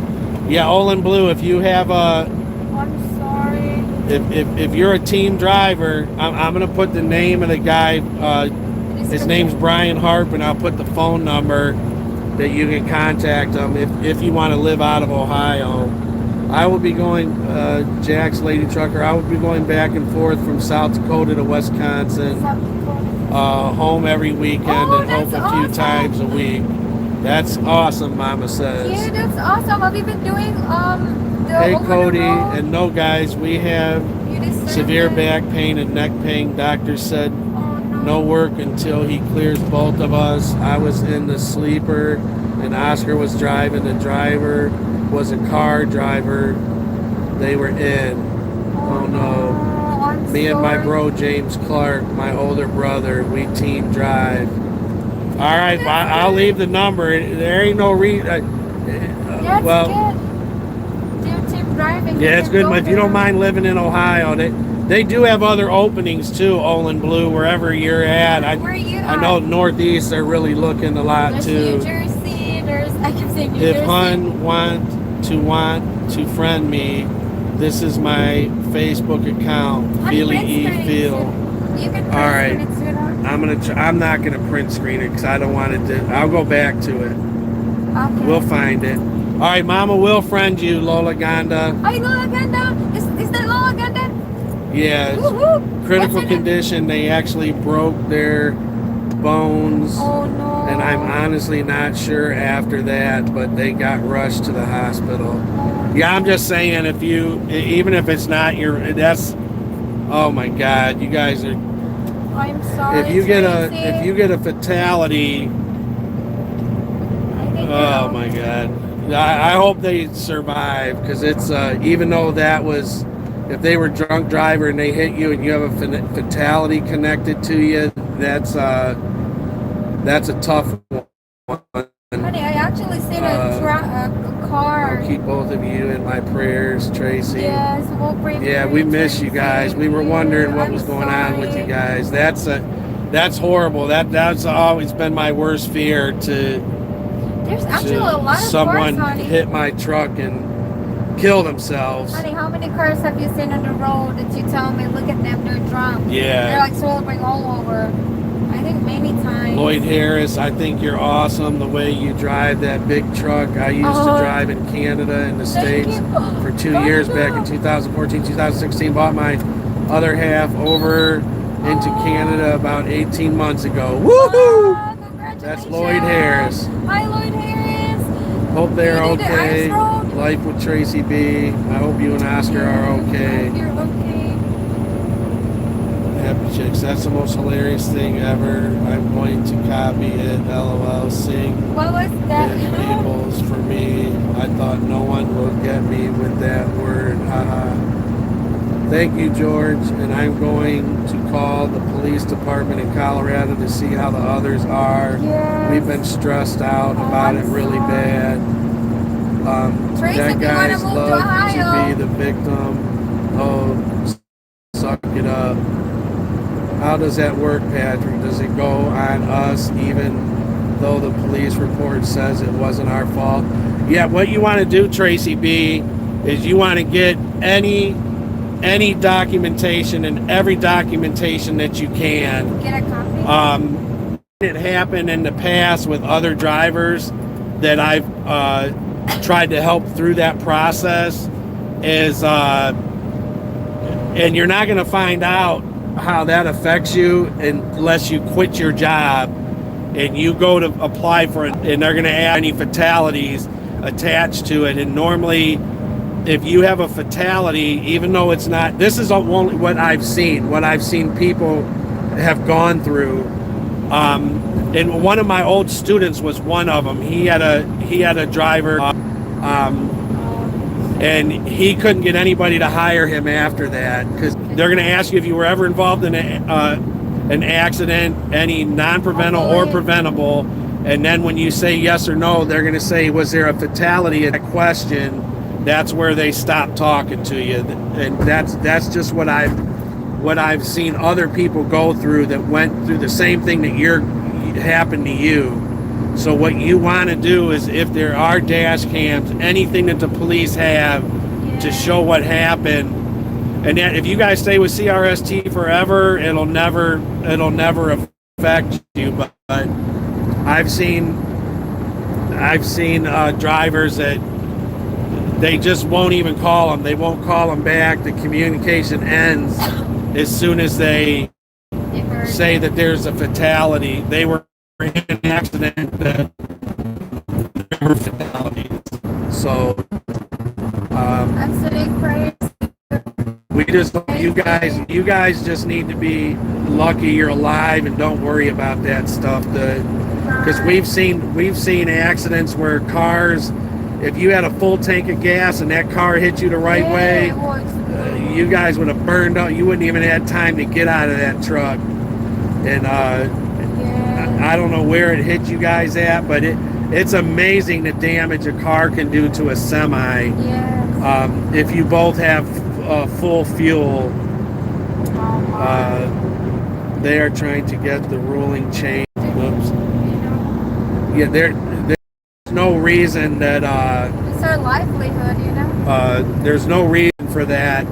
Yeah, Olin Blue. If you have a. I'm sorry. If you're a team driver, I'm gonna put the name of the guy. His name's Brian Harp, and I'll put the phone number that you can contact him if you want to live out of Ohio. I will be going, Jack's Lady Trucker. I will be going back and forth from South Dakota to Wisconsin, home every weekend and hope a few times a week. That's awesome, Mama says. Yeah, that's awesome. Have you been doing Hey Cody, and no guys, we have severe back pain and neck pain. Doctor said no work until he clears both of us. I was in the sleeper and Oscar was driving. The driver was a car driver. They were in. Oh no. Me and my bro James Clark, my older brother, we team drive. All right, I'll leave the number. There ain't no well, yeah, it's good. If you don't mind living in Ohio, they do have other openings too, Olin Blue, wherever you're at. I know Northeast, they're really looking a lot too. New Jersey, I keep saying New Jersey. If Hun want to friend me, this is my Facebook account, Feely E Feel. All right, I'm not gonna print screen it because I don't want it to. I'll go back to it. Okay. We'll find it. All right, Mama will friend you, Lola Ganda. Hi, Lola Ganda. Is that Lola Ganda? Yeah, critical condition. They actually broke their bones. Oh no. And I'm honestly not sure after that, but they got rushed to the hospital. Yeah, I'm just saying, even if it's not oh my God, you guys are. I'm sorry. If you get a fatality, oh my God. I hope they survive, because it's even though if they were drunk driver and they hit you and you have a fatality connected to you, that's a tough one. Honey, I actually seen a car. I'll keep both of you in my prayers, Tracy. Yes, we'll pray. Yeah, we miss you guys. We were wondering what was going on with you guys. That's horrible. That's always been my worst fear There's actually a lot of someone cars, honey. hit my truck and kill themselves. Honey, how many cars have you seen on the road that you tell me, look at them, they're drunk? Yeah. They're like swerving all over. I think many times. Lloyd Harris, I think you're awesome the way you drive that big truck. I used to drive in Canada and the States for 2 years back in 2014, 2016. Bought my other half over into Canada about 18 months ago. Woohoo! That's Lloyd Harris. Hi, Lloyd Harris. Hope they're okay. Life with Tracy B. I hope you and Oscar are okay. You're okay. Happy Chicks. That's the most hilarious thing ever. I'm going to copy it. LOL. Sing. What was that? Labels for me. I thought no one will get me with that word. Haha. Thank you, George. And I'm going to call the police department in Colorado to see how the others are. Yes. We've been stressed out about it really bad. Tracy, that guy's love to be the victim. Oh, suck it up. How does that work, Patrick? Does it go on us even though the police report says it wasn't our fault? Yeah, what you want to do, Tracy B, is you want to get any documentation and every documentation that you can. Get a copy? it happened in the past with other drivers that I've tried to help through that process is, and you're not going to find out how that affects you unless you quit your job and you go to apply for it, and they're going to add any fatalities attached to it. And normally, if you have a fatality, even though it's not, this is only what I've seen people have gone through. And one of my old students was one of them. He had a driver, and he couldn't get anybody to hire him after that, because they're going to ask you if you were ever involved in an accident, any non-preventable or preventable, and then when you say yes or no, they're going to say, was there a fatality? And that question, that's where they stop talking to you. And that's just what I've seen other people go through that went through the same thing that happened to you. So what you want to do is, if there are dash cams, anything that the police have to show what happened, and that if you guys stay with CRST forever, it'll never affect you. But I've seen drivers that they just won't even call them. They won't call them back. The communication ends as soon as they say that there's a fatality. They were in an accident that there were fatalities. So I'm sitting crazy. we just, you guys just need to be lucky you're alive and don't worry about that stuff. Because we've seen accidents where cars, if you had a full tank of gas and that car hit you the right way, you guys would have burned out. You wouldn't even have had time to get out of that truck. And I don't know where it hit you guys at, but it's amazing the damage a car can do to a semi. If you both have full fuel. They are trying to get the ruling change. Whoops. Yeah, there's no reason that it's our livelihood, you know. There's no reason for that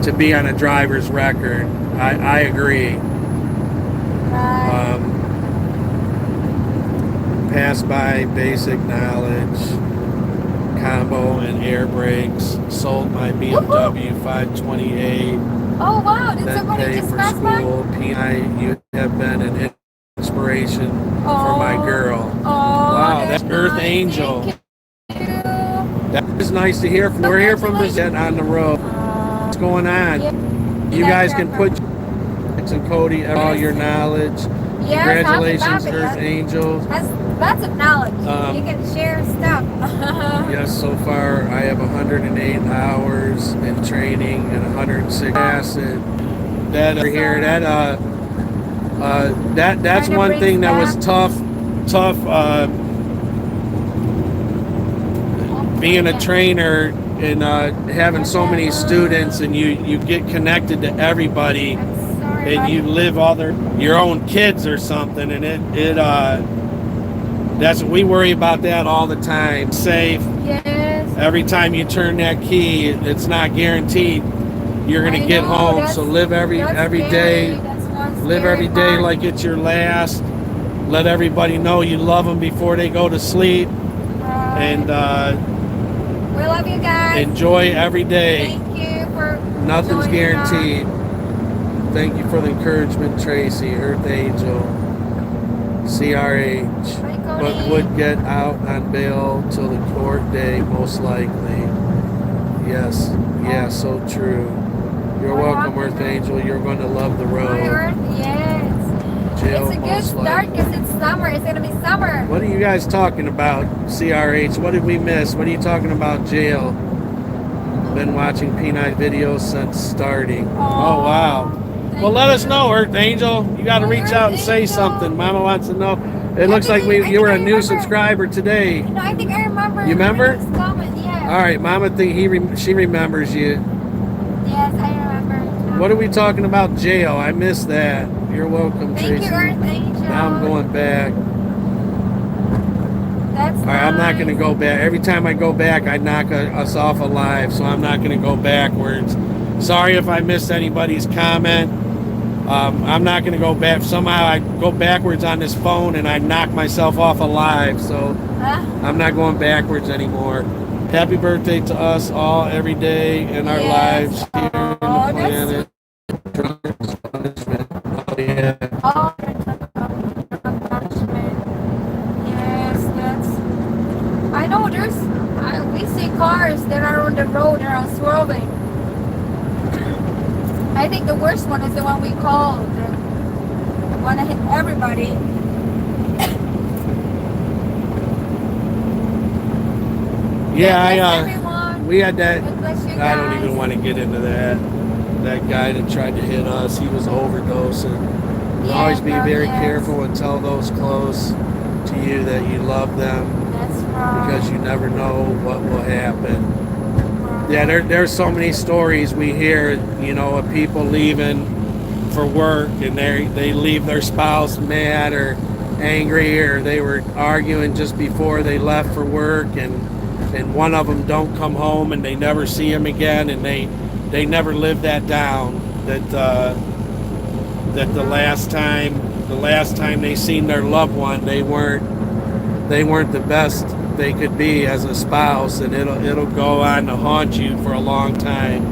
to be on a driver's record. I agree. Pass by basic knowledge, combo and air brakes. Sold my BMW 528. Oh wow! Did then somebody pay just for pass by? school. You have been an inspiration for my girl. Oh, Wow, that's Earth nice. Angel. Thank you. That is nice to hear from. We're here from Brazil on the road. What's going on? Yeah. You guys can put and Cody all your knowledge. Yes, Congratulations, happy Earth topic. Angel. That's lots of knowledge. You can share stuff. Yes, so far I have 108 hours in training and 106 acid. That's one thing that was tough being a trainer and having so many students, and you get connected to everybody, and you live your own kids or something, and we worry about that all the time. Safe. Yes. Every time you turn that key, it's not guaranteed you're gonna get home. So live every day. Live every day like it's your last. Let everybody know you love them before they go to sleep. And we love you guys. enjoy every day. Thank you for Nothing's joining guaranteed. Thank you for the encouragement, Tracy, Earth Angel, CRH. Hi, Cody. But would get out on bail till the court day, most likely. Yes, yeah, so true. You're welcome, Earth Angel. You're going to love the Hi, road. Earth. Yes. Jail, It's a good most start likely. because it's summer. It's going to be summer. What are you guys talking about, CRH? What did we miss? What are you talking about, jail? Been watching P9 videos since starting. Oh, wow. Well, let us know, Earth Angel. You got to reach out and say something. Mama wants to know. It looks like you were a new subscriber today. No, I think I remember. You remember? This comment, yeah. All right, Mama she remembers you. Yes, I remember. What are we talking about, jail? I missed that. You're welcome, Thank Tracy. you, Earth Angel. Now I'm going back. That's All right, I'm not going to go back. Every time I go back, I knock us off alive, so I'm not going to go backwards. Sorry if I missed anybody's comment. I'm not going to go back. Somehow I go backwards on this phone and I knock myself off alive. So I'm not going backwards anymore. Happy birthday to us all every day in our lives here on the planet. Oh, yeah. Oh, yes, that's. I know we see cars that are on the road that are swerving. I think the worst one is the one we called. The one that hit everybody. Yeah, we had that. I don't even want to get into that. That guy that tried to hit us, he was overdosing. Always be very careful and tell those close to you that you love them. That's right. Because you never know what will happen. Yeah, there's so many stories we hear, you know, of people leaving for work and they leave their spouse mad or angry, or they were arguing just before they left for work, and one of them don't come home and they never see him again, and they never live that down, that the last time they seen their loved one, they weren't the best they could be as a spouse, and it'll go on to haunt you for a long time.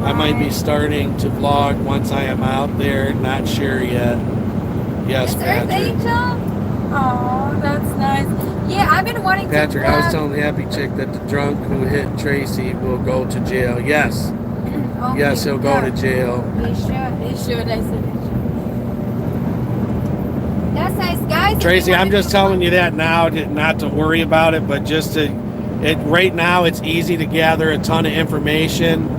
I might be starting to vlog once I am out there, not sure yet. Yes, Patrick. Angel? Oh, that's nice. Yeah, I've been wanting Patrick, to. I was telling the happy chick that the drunk who hit Tracy will go to jail. Yes. Okay, yes, he'll go to jail. He should. I said. That's nice, guys. Tracy, I'm just telling you that now, not to worry about it, but just right now it's easy to gather a ton of information.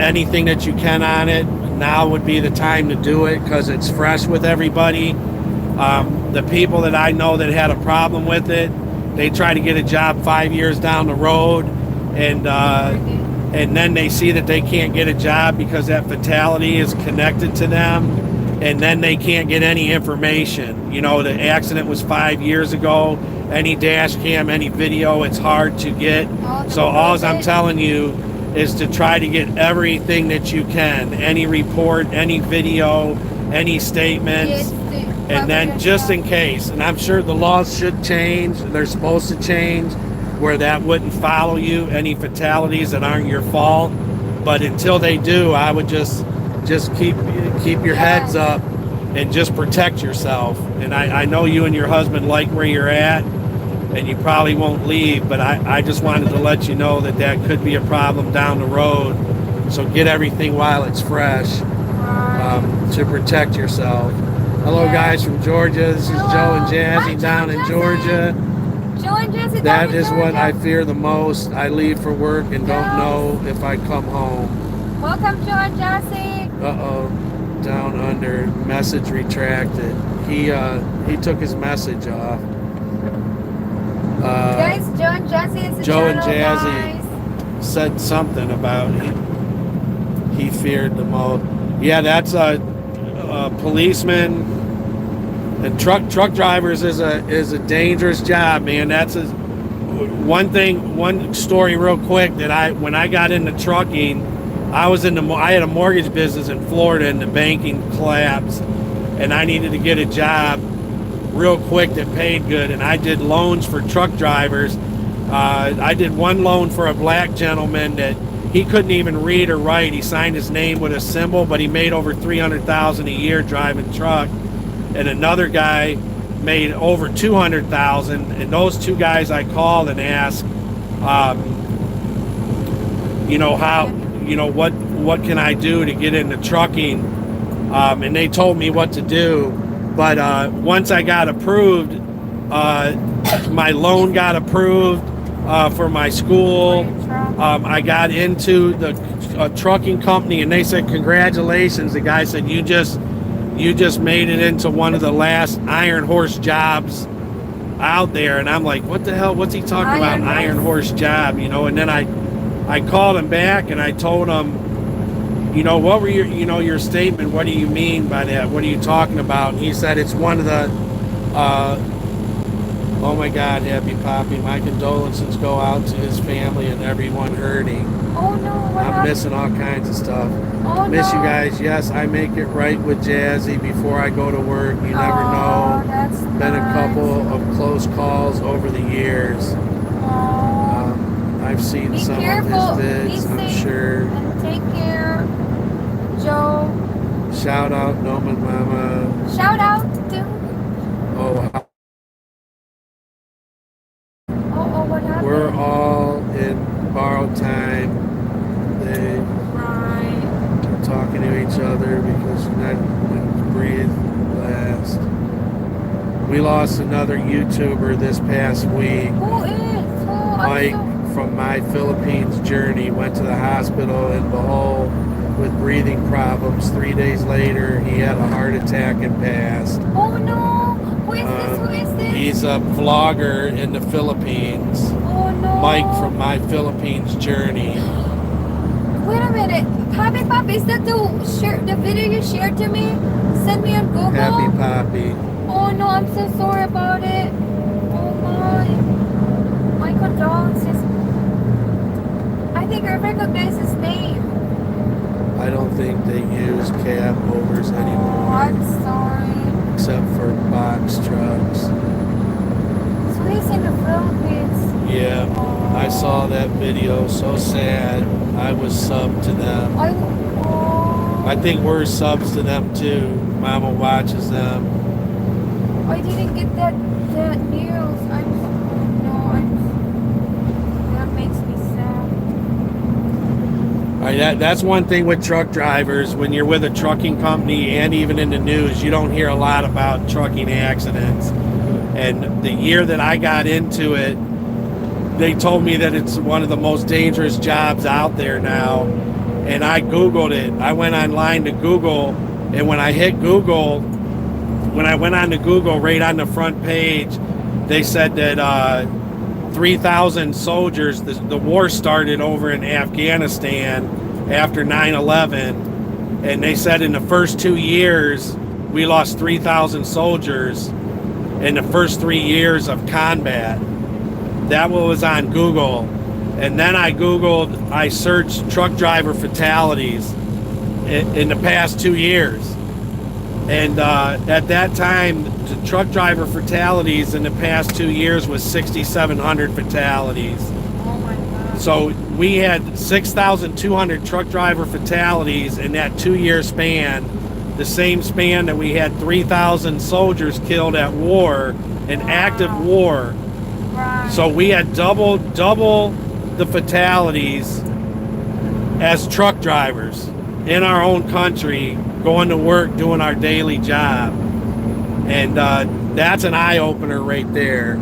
Anything that you can on it, now would be the time to do it because it's fresh with everybody. The people that I know that had a problem with it, they try to get a job 5 years down the road, and then they see that they can't get a job because that fatality is connected to them, and then they can't get any information. You know, the accident was 5 years ago. Any dash cam, any video, it's hard to get. So all I'm telling you is to try to get everything that you can, any report, any video, any statements, and then just in case, and I'm sure the laws should change, they're supposed to change, where that wouldn't follow you, any fatalities that aren't your fault. But until they do, I would just keep your heads up and just protect yourself. And I know you and your husband like where you're at, and you probably won't leave, but I just wanted to let you know that could be a problem down the road. So get everything while it's fresh, to protect yourself. Hello, guys from Georgia. This is Joe and Jazzy down in Georgia. Joe and Jazzy. That is what I fear the most. I leave for work and don't know if I come home. Welcome, Joe and Jazzy. Uh-oh. Down under. Message retracted. He took his message off. Guys, Joe and Jazzy is a Joe and channel, Jazzy said something about he feared the most. Yeah, that's a policeman and truck drivers is a dangerous job, man. That's one story real quick that when I got into trucking, I had a mortgage business in Florida and the banking collapsed, and I needed to get a job real quick that paid good, and I did loans for truck drivers. I did one loan for a black gentleman that he couldn't even read or write. He signed his name with a symbol, but he made over $300,000 a year driving truck. And another guy made over $200,000. And those two guys I called and asked, what can I do to get into trucking? And they told me what to do. But once I got approved, my loan got approved for my school. I got into the trucking company, and they said, "Congratulations." The guy said, "You just made it into one of the last Iron Horse jobs out there." And I'm like, "What the hell? What's he talking about? Iron Horse job?" You know. And then I called him back and I told him, what were your statement? What do you mean by that? What are you talking about? And he said it's one of the Oh my God, Happy Poppy. My condolences go out to his family and everyone hurting. Oh no, what I'm happened? missing all kinds of stuff. Oh Miss no. you guys. Yes, I make it right with Jazzy before I go to work. You never Oh, know. that's Been a nice. couple of close calls over the years. Oh. I've seen Be some careful. of his Be vids, I'm safe sure. and take care, Joe. Shout out Noman Mama. Shout out to. Oh, What happened? we're all in borrowed time. They Right. are talking to each other because you're not going to breathe last. We lost another YouTuber this past week. Who is? Mike from My Philippines Journey went to the hospital in Bohol with breathing problems. 3 days later, he had a heart attack and passed. Oh no! Who is this? Who is this? He's a vlogger in the Philippines. Oh no! Mike from My Philippines Journey. Wait a minute, Poppy Pop, is that the video you shared to me? Send me on Google. Happy Poppy. Oh no, I'm so sorry about it. Oh my condolences. I think I recognize his name. I don't think they use cab overs Oh, anymore, I'm sorry. except for box trucks. So he's in the Philippines. Yeah, I saw that video. So sad. I was subbed to them. I think we're subs to them too. Mama watches them. I didn't get that news. That makes me sad. All right, that's one thing with truck drivers. When you're with a trucking company and even in the news, you don't hear a lot about trucking accidents. And the year that I got into it, they told me that it's one of the most dangerous jobs out there now. And I Googled it. I went online to Google, and when I hit Google, when I went on to Google, right on the front page, they said that 3,000 soldiers, the war started over in Afghanistan after 9/11, and they said in the first 2 years, we lost 3,000 soldiers in the first 3 years of combat. That was on Google. And then I searched truck driver fatalities in the past 2 years. And at that time, the truck driver fatalities in the past 2 years was 6,700 fatalities. Oh my God. So we had 6,200 truck driver fatalities in that 2-year span, the same span that we had 3,000 soldiers killed at war, in active war. Right. So we had double the fatalities as truck drivers in our own country, going to work, doing our daily job. And that's an eye-opener right there.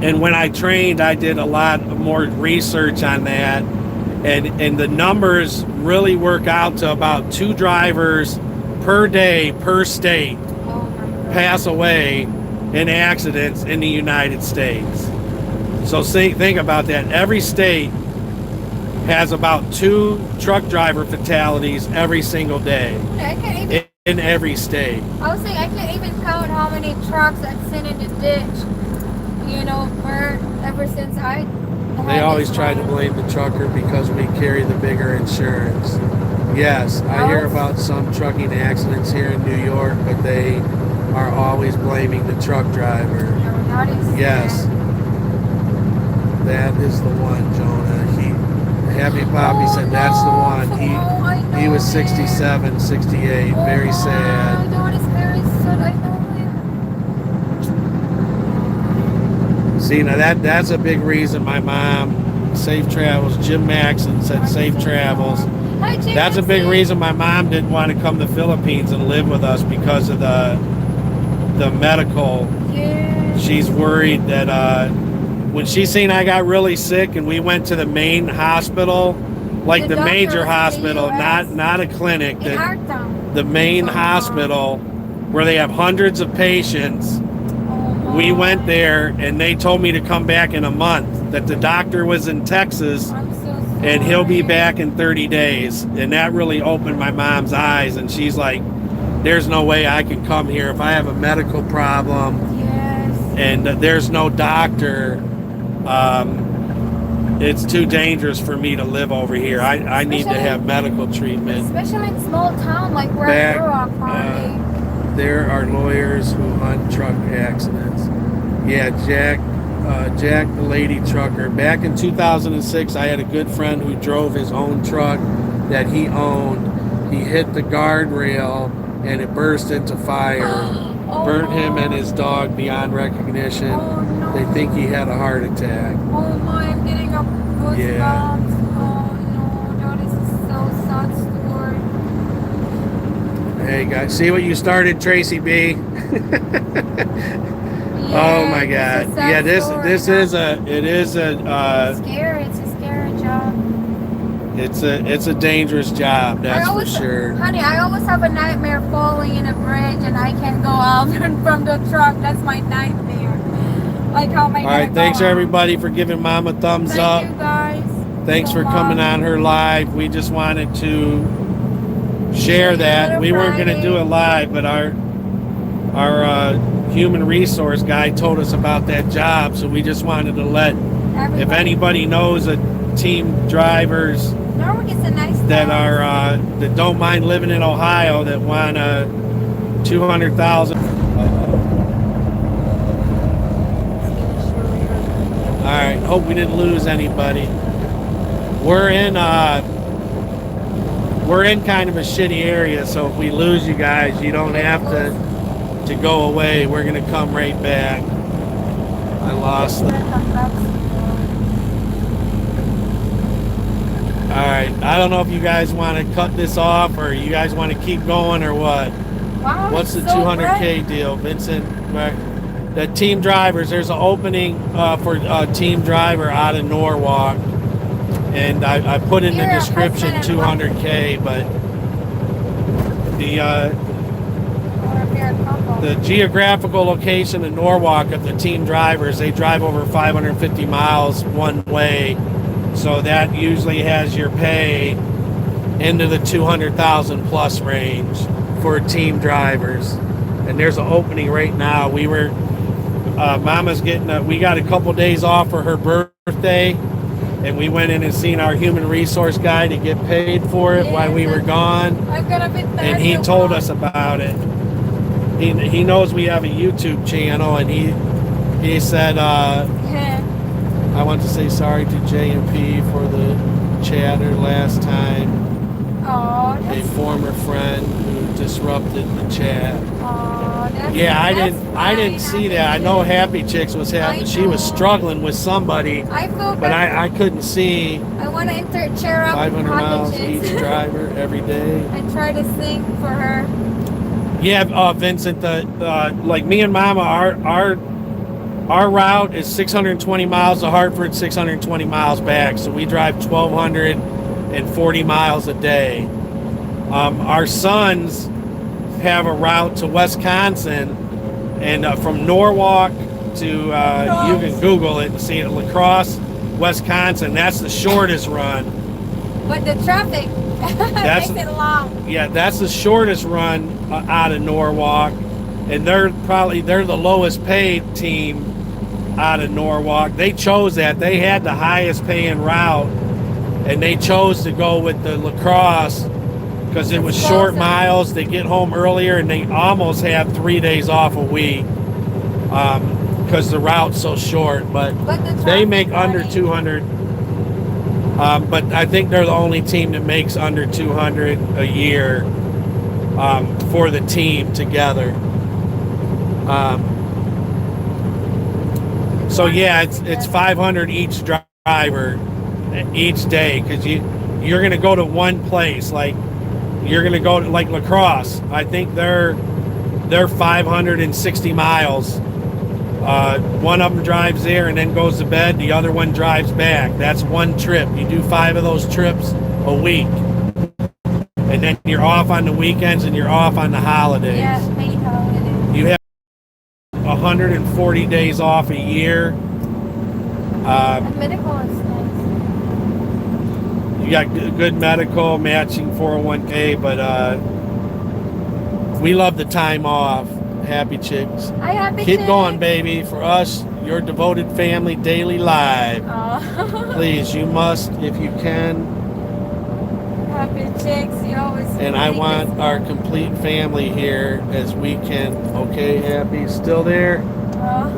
And when I trained, I did a lot more research on that. And the numbers really work out to about 2 drivers per day per state pass away in accidents in the United States. So think about that. Every state has about 2 truck driver fatalities every single day. I can't even, in every state. I was saying I can't even count how many trucks I've seen in the ditch. Ever since They always try to blame the trucker because we carry the bigger insurance. Yes, I hear about some trucking accidents here in New York, but they are always blaming the truck driver. Yes. That is the one, Jonah. Happy Poppy said that's the one. He was 67, 68. Very sad. I know it is very sad. I know it. See, now that's a big reason my mom, safe travels. Jim Maxon said safe travels. Hi, Jim. That's a big reason my mom didn't want to come to the Philippines and live with us because of the medical. Yeah. She's worried that when she seen I got really sick and we went to the main hospital, like the major hospital, not a clinic, the main hospital where they have hundreds of patients. We went there and they told me to come back in a month, that the doctor was in Texas and he'll be back in 30 days. And that really opened my mom's eyes, and she's like, there's no way I can come here if I have a medical problem. and there's no doctor. It's too dangerous for me to live over here. I need to have medical treatment. Especially in small town like where I grew up, there are lawyers who hunt truck accidents. Yeah, Jack, the lady trucker. Back in 2006, I had a good friend who drove his own truck that he owned. He hit the guardrail and it burst into fire. Burnt him and his dog beyond recognition. Oh, no. They think he had a heart attack. Oh my, I'm getting up goosebumps. Yeah. Oh no, this is so sad story. Hey guys, see what you started, Tracy B? Oh my God! Yeah, this is a scary. It's a scary job. It's a dangerous job, that's for sure. Honey, I always have a nightmare falling in a bridge and I can't go out from the truck. That's my nightmare. Like how am I? All right, thanks everybody for giving Mom a thumbs up. Thank you guys. Thanks for coming on her live. We just wanted to share that. We weren't going to do it live, but our human resource guy told us about that job, so we just wanted to let everybody. If anybody knows a team drivers Norwalk is a nice that are that don't mind living in Ohio that want a 200,000. All right, hope we didn't lose anybody. We're in kind of a shitty area, so if we lose you guys, you don't have to go away. We're gonna come right back. I lost them. All right, I don't know if you guys want to cut this off or you guys want to keep going or what. Wow, what's the so 200K deal, Vincent? The team drivers, there's an opening for a team driver out of Norwalk, and I put in the description 200K, but the geographical location in Norwalk of the team drivers, they drive over 550 miles one way, so that usually has your pay into the 200,000 plus range for team drivers. And there's an opening right now. We were Mama's getting we got a couple days off for her birthday, and we went in and seen our human resource guy to get paid for it while we were gone. And he told us about it. He knows we have a YouTube channel, and he said I want to say sorry to J&P for the chatter last time. Oh, a former friend who disrupted the chat. Oh, yeah, I didn't see that. I know Happy Chicks was having. She was struggling with somebody, but I couldn't see. I want to cheer up 500 miles each driver every day. I try to sing for her. Yeah, Vincent. Like me and Mama, our route is 620 miles to Hartford, 620 miles back. So we drive 1,240 miles a day. Our sons have a route to Wisconsin, and from Norwalk to you can Google it and see it. La Crosse, Wisconsin. That's the shortest run. But the traffic makes it long. Yeah, that's the shortest run out of Norwalk, and they're the lowest paid team out of Norwalk. They chose that. They had the highest paying route, and they chose to go with the La Crosse because it was short miles. They get home earlier, and they almost have 3 days off a week because the route's so short. But they make under 200. But I think they're the only team that makes under 200 a year for the team together. So yeah, it's 500 each driver each day, because you're going to go to one place. Like you're going to go to like La Crosse. I think they're 560 miles. One of them drives there and then goes to bed. The other one drives back. That's one trip. You do 5 of those trips a week, and then you're off on the weekends and you're off on the holidays. Yeah, paid holidays. You have 140 days off a year. Medical is nice. You got good medical, matching 401k, but we love the time off. Happy Chicks. Hi, Happy Keep Chicks. going, baby. For us, your devoted family, daily live. Oh. Please, you must, if you can. Happy Chicks, you always. And I want our complete family here as we can. Okay, Happy, still there?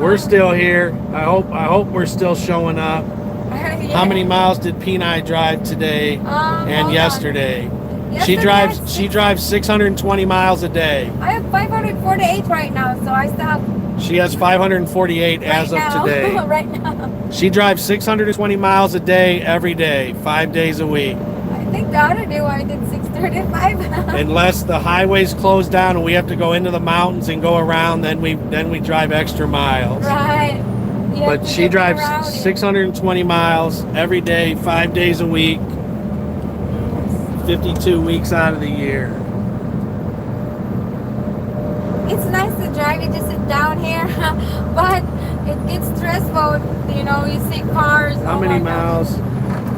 We're still here. I hope we're still showing up. Yeah. How many miles did Peni drive today and yesterday? She Yesterday drives 620 miles a day. I have 548 right now, so I still have. She has 548 as of today. Right now. She drives 620 miles a day every day, 5 days a week. I think the other day I did 635. Unless the highways close down and we have to go into the mountains and go around, then we drive extra miles. Right. But she drives 620 miles every day, 5 days a week, 52 weeks out of the year. It's nice to drive. You just sit down here, but it gets stressful. You know, you see cars. How many miles?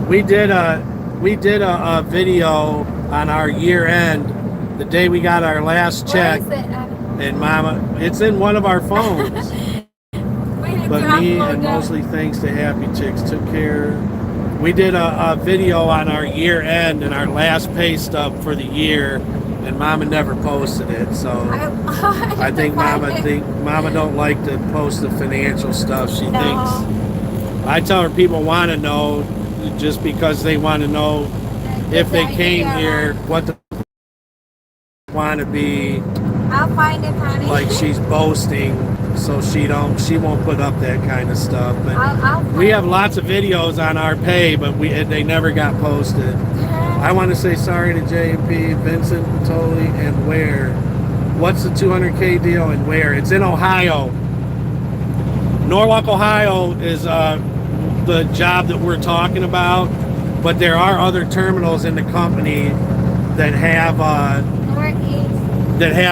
We did a video on our year end, the day we got our last check. Where is it? And Mama, it's in one of our phones. But me, and mostly thanks to Happy Chicks, took care. We did a video on our year end and our last pay stub for the year, and Mama never posted it. So I think Mama don't like to post the financial stuff. She thinks. I tell her people want to know just because they want to know if they came here, what the want to be. I'll find it, honey. Like she's boasting, so she won't put up that kind of stuff. But we have lots of videos on our pay, but they never got posted. I want to say sorry to J&P, Vincent, Patoli, and Ware. What's the 200K deal and where? It's in Ohio. Norwalk, Ohio is the job that we're talking about, but there are other terminals in the company that have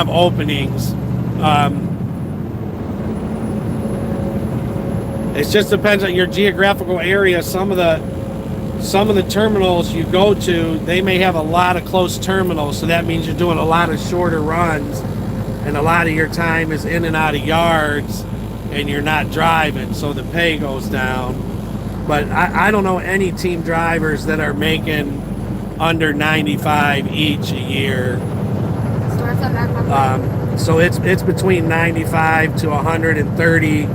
openings. It just depends on your geographical area. Some of the terminals you go to, they may have a lot of close terminals, so that means you're doing a lot of shorter runs, and a lot of your time is in and out of yards, and you're not driving, so the pay goes down. But I don't know any team drivers that are making under 95 each a year. So it's between 95 to 130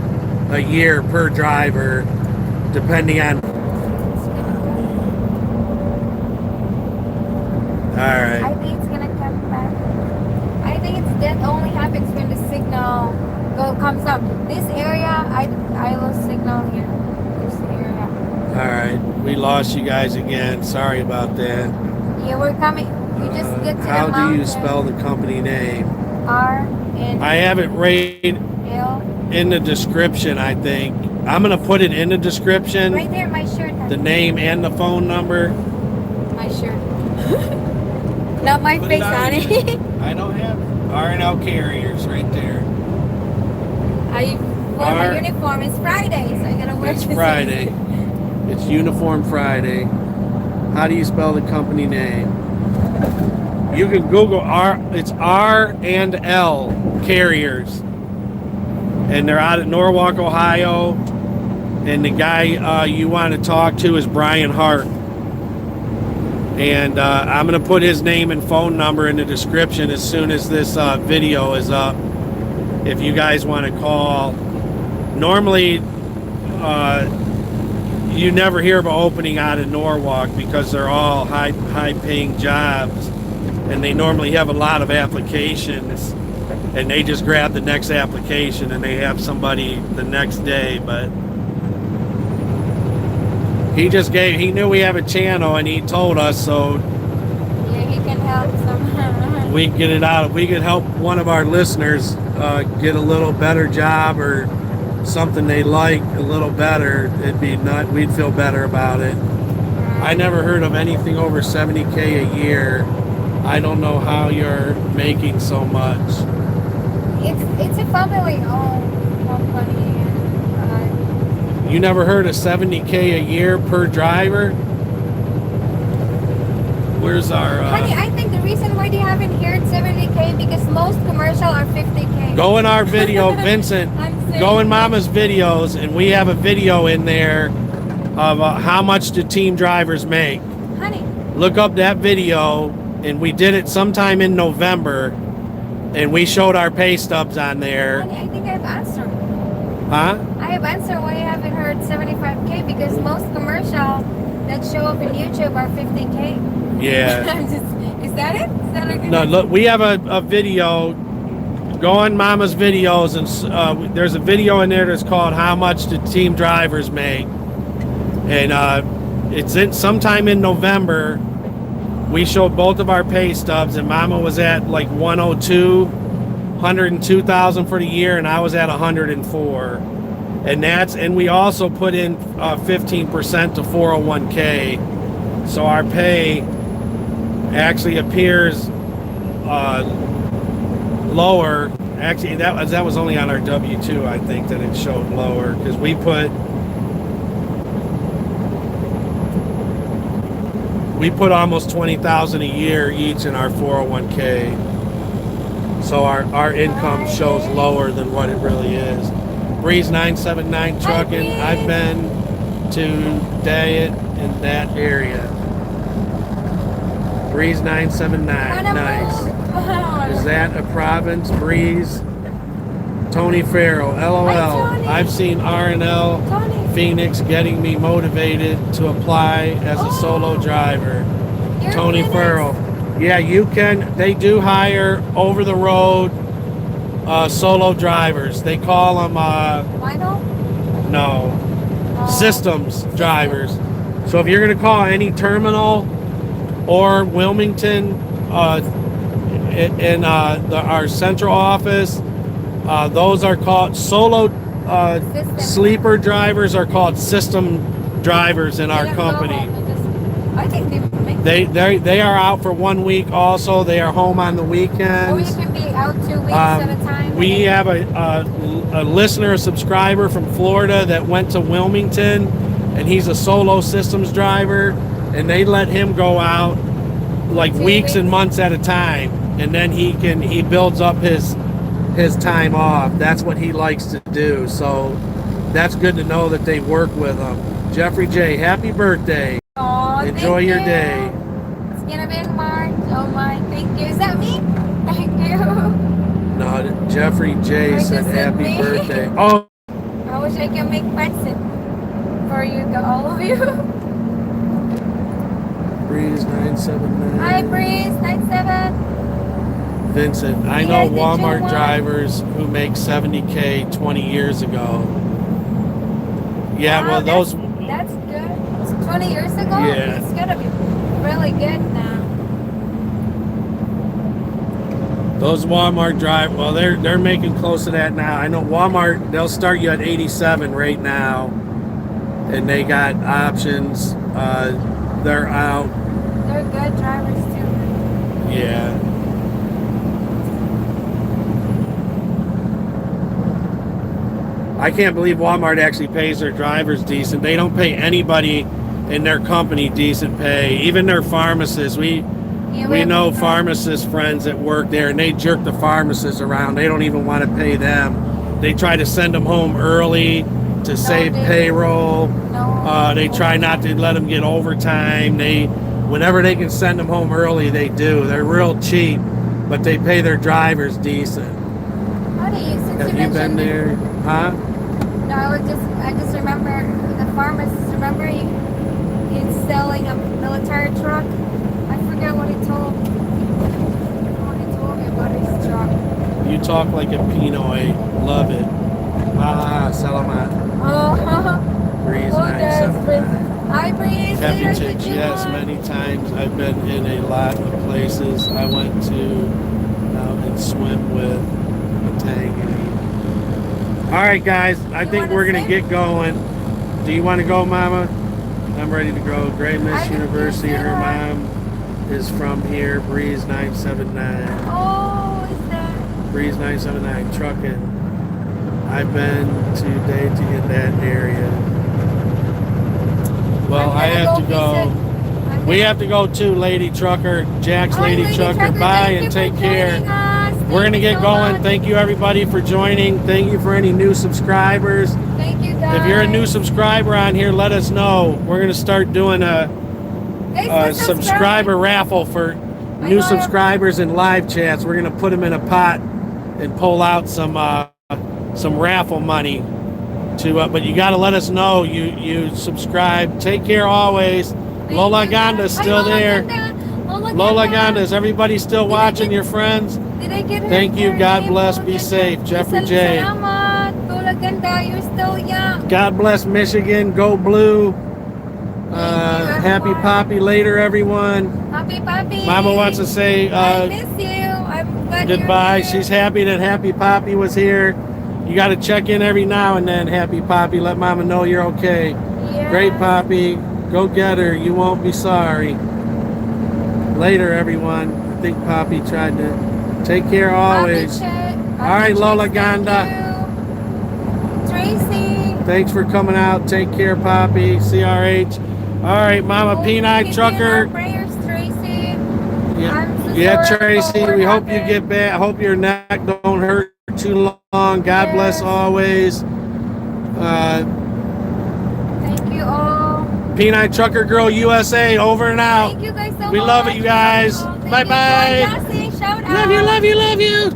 a year per driver, depending on. All right. I think it's gonna come back. I think that only happens when the signal comes up. This area, I lose signal here. This area. All right, we lost you guys again. Sorry about that. Yeah, we're coming. We just get to the mountain. How do you spell the company name? R-N. I have it right in the description, I think. I'm going to put it in the description. Right there, my shirt. The name and the phone number. My shirt. Not my face on it. I don't have it. R&L Carriers right there. I wear my uniform. It's Friday, so I got to wear It's Friday. It's Uniform Friday. How do you spell the company name? You can Google it's R&L Carriers. And they're out of Norwalk, Ohio. And the guy you want to talk to is Brian Harp. And I'm going to put his name and phone number in the description as soon as this video is up. If you guys want to call. Normally, you never hear of an opening out of Norwalk because they're all high-paying jobs. And they normally have a lot of applications. And they just grab the next application and they have somebody the next day. But he knew we have a channel and he told us, so yeah, he can help somehow. We can get it out. If we could help one of our listeners get a little better job or something they like a little better, we'd feel better about it. I never heard of anything over 70K a year. I don't know how you're making so much. It's a family-owned company. You never heard of 70K a year per driver? Where's our? Honey, I think the reason why they haven't heard 70K because most commercial are 50K. Go in our video, Vincent. Go in Mama's videos, and we have a video in there of how much do team drivers make. Honey. Look up that video, and we did it sometime in November, and we showed our pay stubs on there. Honey, I think I have answered. Huh? I have answered why I haven't heard 75K because most commercial that show up in YouTube are 50K. Yeah. Is that it? Is that a good No, look, we have a video. Go on Mama's videos, and there's a video in there that's called "How Much Do Team Drivers Make?" And it's in sometime in November. We showed both of our pay stubs, and Mama was at like 102,000 for the year, and I was at 104. And we also put in 15% to 401k, so our pay actually appears lower. Actually, that was only on our W-2, I think, that it showed lower because we put almost 20,000 a year each in our 401k. So our income shows lower than what it really is. Breeze 979 trucking. I've been to Diet in that area. Breeze 979. Nice. Is that a province? Breeze. Tony Farrell. LOL. I've seen R&L Phoenix getting me motivated to apply as a solo driver. Tony Farrell. Yeah, you can. They do hire over the road solo drivers. They call them systems drivers. So if you're going to call any terminal or Wilmington in our central office, those are called solo sleeper drivers are called system drivers in our company. I think They are out for 1 week also. They are home on the weekends. Or you can be out 2 weeks at a time. We have a listener, a subscriber from Florida that went to Wilmington, and he's a solo systems driver, and they let him go out like weeks and months at a time, and then he builds up his time off. That's what he likes to do. So that's good to know that they work with him. Jeffrey J, happy birthday. Aw, enjoy your day. It's gonna be in March. Oh my, thank you. Is that me? Thank you. No, Jeffrey J said happy birthday. Oh, I wish I could make present for you, all of you. Breeze 979. Hi, Breeze 97. Vincent, I know Walmart drivers who make 70K 20 years ago. Yeah, Wow, well, those. That's good. It's 20 years ago? Yeah. It's gonna be really good now. Those Walmart drive, well, they're making close to that now. I know Walmart, they'll start you at 87 right now, and they got options. They're out. They're good drivers too. Yeah. I can't believe Walmart actually pays their drivers decent. They don't pay anybody in their company decent pay. Even their pharmacists. We know pharmacist friends that work there, and they jerk the pharmacists around. They don't even want to pay them. They try to send them home early to save payroll. They try not to let them get overtime. Whenever they can send them home early, they do. They're real cheap, but they pay their drivers decent. How do you? Have you been there? Huh? No, I just remember the pharmacist. Remember he's selling a military truck. I forget what he told me. What he told me about his truck. You talk like a Pinoy. Love it. Salamat. Oh, Breeze 979. Hi, Breeze. Happy chicks, yes, many times. I've been in a lot of places. I went to and swim with a tangy. All right, guys. I think we're gonna get going. Do you want to go, Mama? I'm ready to go. Gray Miss University. Her mom is from here. Breeze 979. Oh, is that? Breeze 979 trucking. I've been to Dayton in that area. Well, I have to go. I'm We have to go too, Lady Trucker. Jack's All right, Lady Trucker. Bye and take care. We're going to get going. Thank you, everybody, for joining. Thank you for any new subscribers. Thank you, guys. If you're a new subscriber on here, let us know. We're going to start doing a subscriber raffle for new subscribers and live chats. We're going to put them in a pot and pull out some raffle money. But you got to let us know you subscribe. Take care always. Lola Ganda's still there. Lola Ganda, is everybody still watching? Your friends? Did I get her? Thank you. God bless. Be safe. Jeffrey J. Salamat. Lola Ganda, you're still young. God bless Michigan. Go Blue. Happy Poppy later, everyone. Happy Poppy. Mama wants to say I miss you. I'm glad goodbye. you're here. She's happy that Happy Poppy was here. You got to check in every now and then, Happy Poppy. Let Mama know you're okay. Yeah. Great Poppy. Go get her. You won't be sorry. Later, everyone. I think Poppy tried to take care always. All right, Lola Ganda. Tracy. Thanks for coming out. Take care, Poppy. CRH. All right, Mama Peanut Trucker. Prayers, Tracy. Yeah, Tracy. We hope you get back. I hope your neck don't hurt too long. God bless always. Thank you all. Peanut Trucker Girl USA, over and out. Thank you guys so much. We love it, you guys. Bye bye. Shout out. Love you, love you, love you.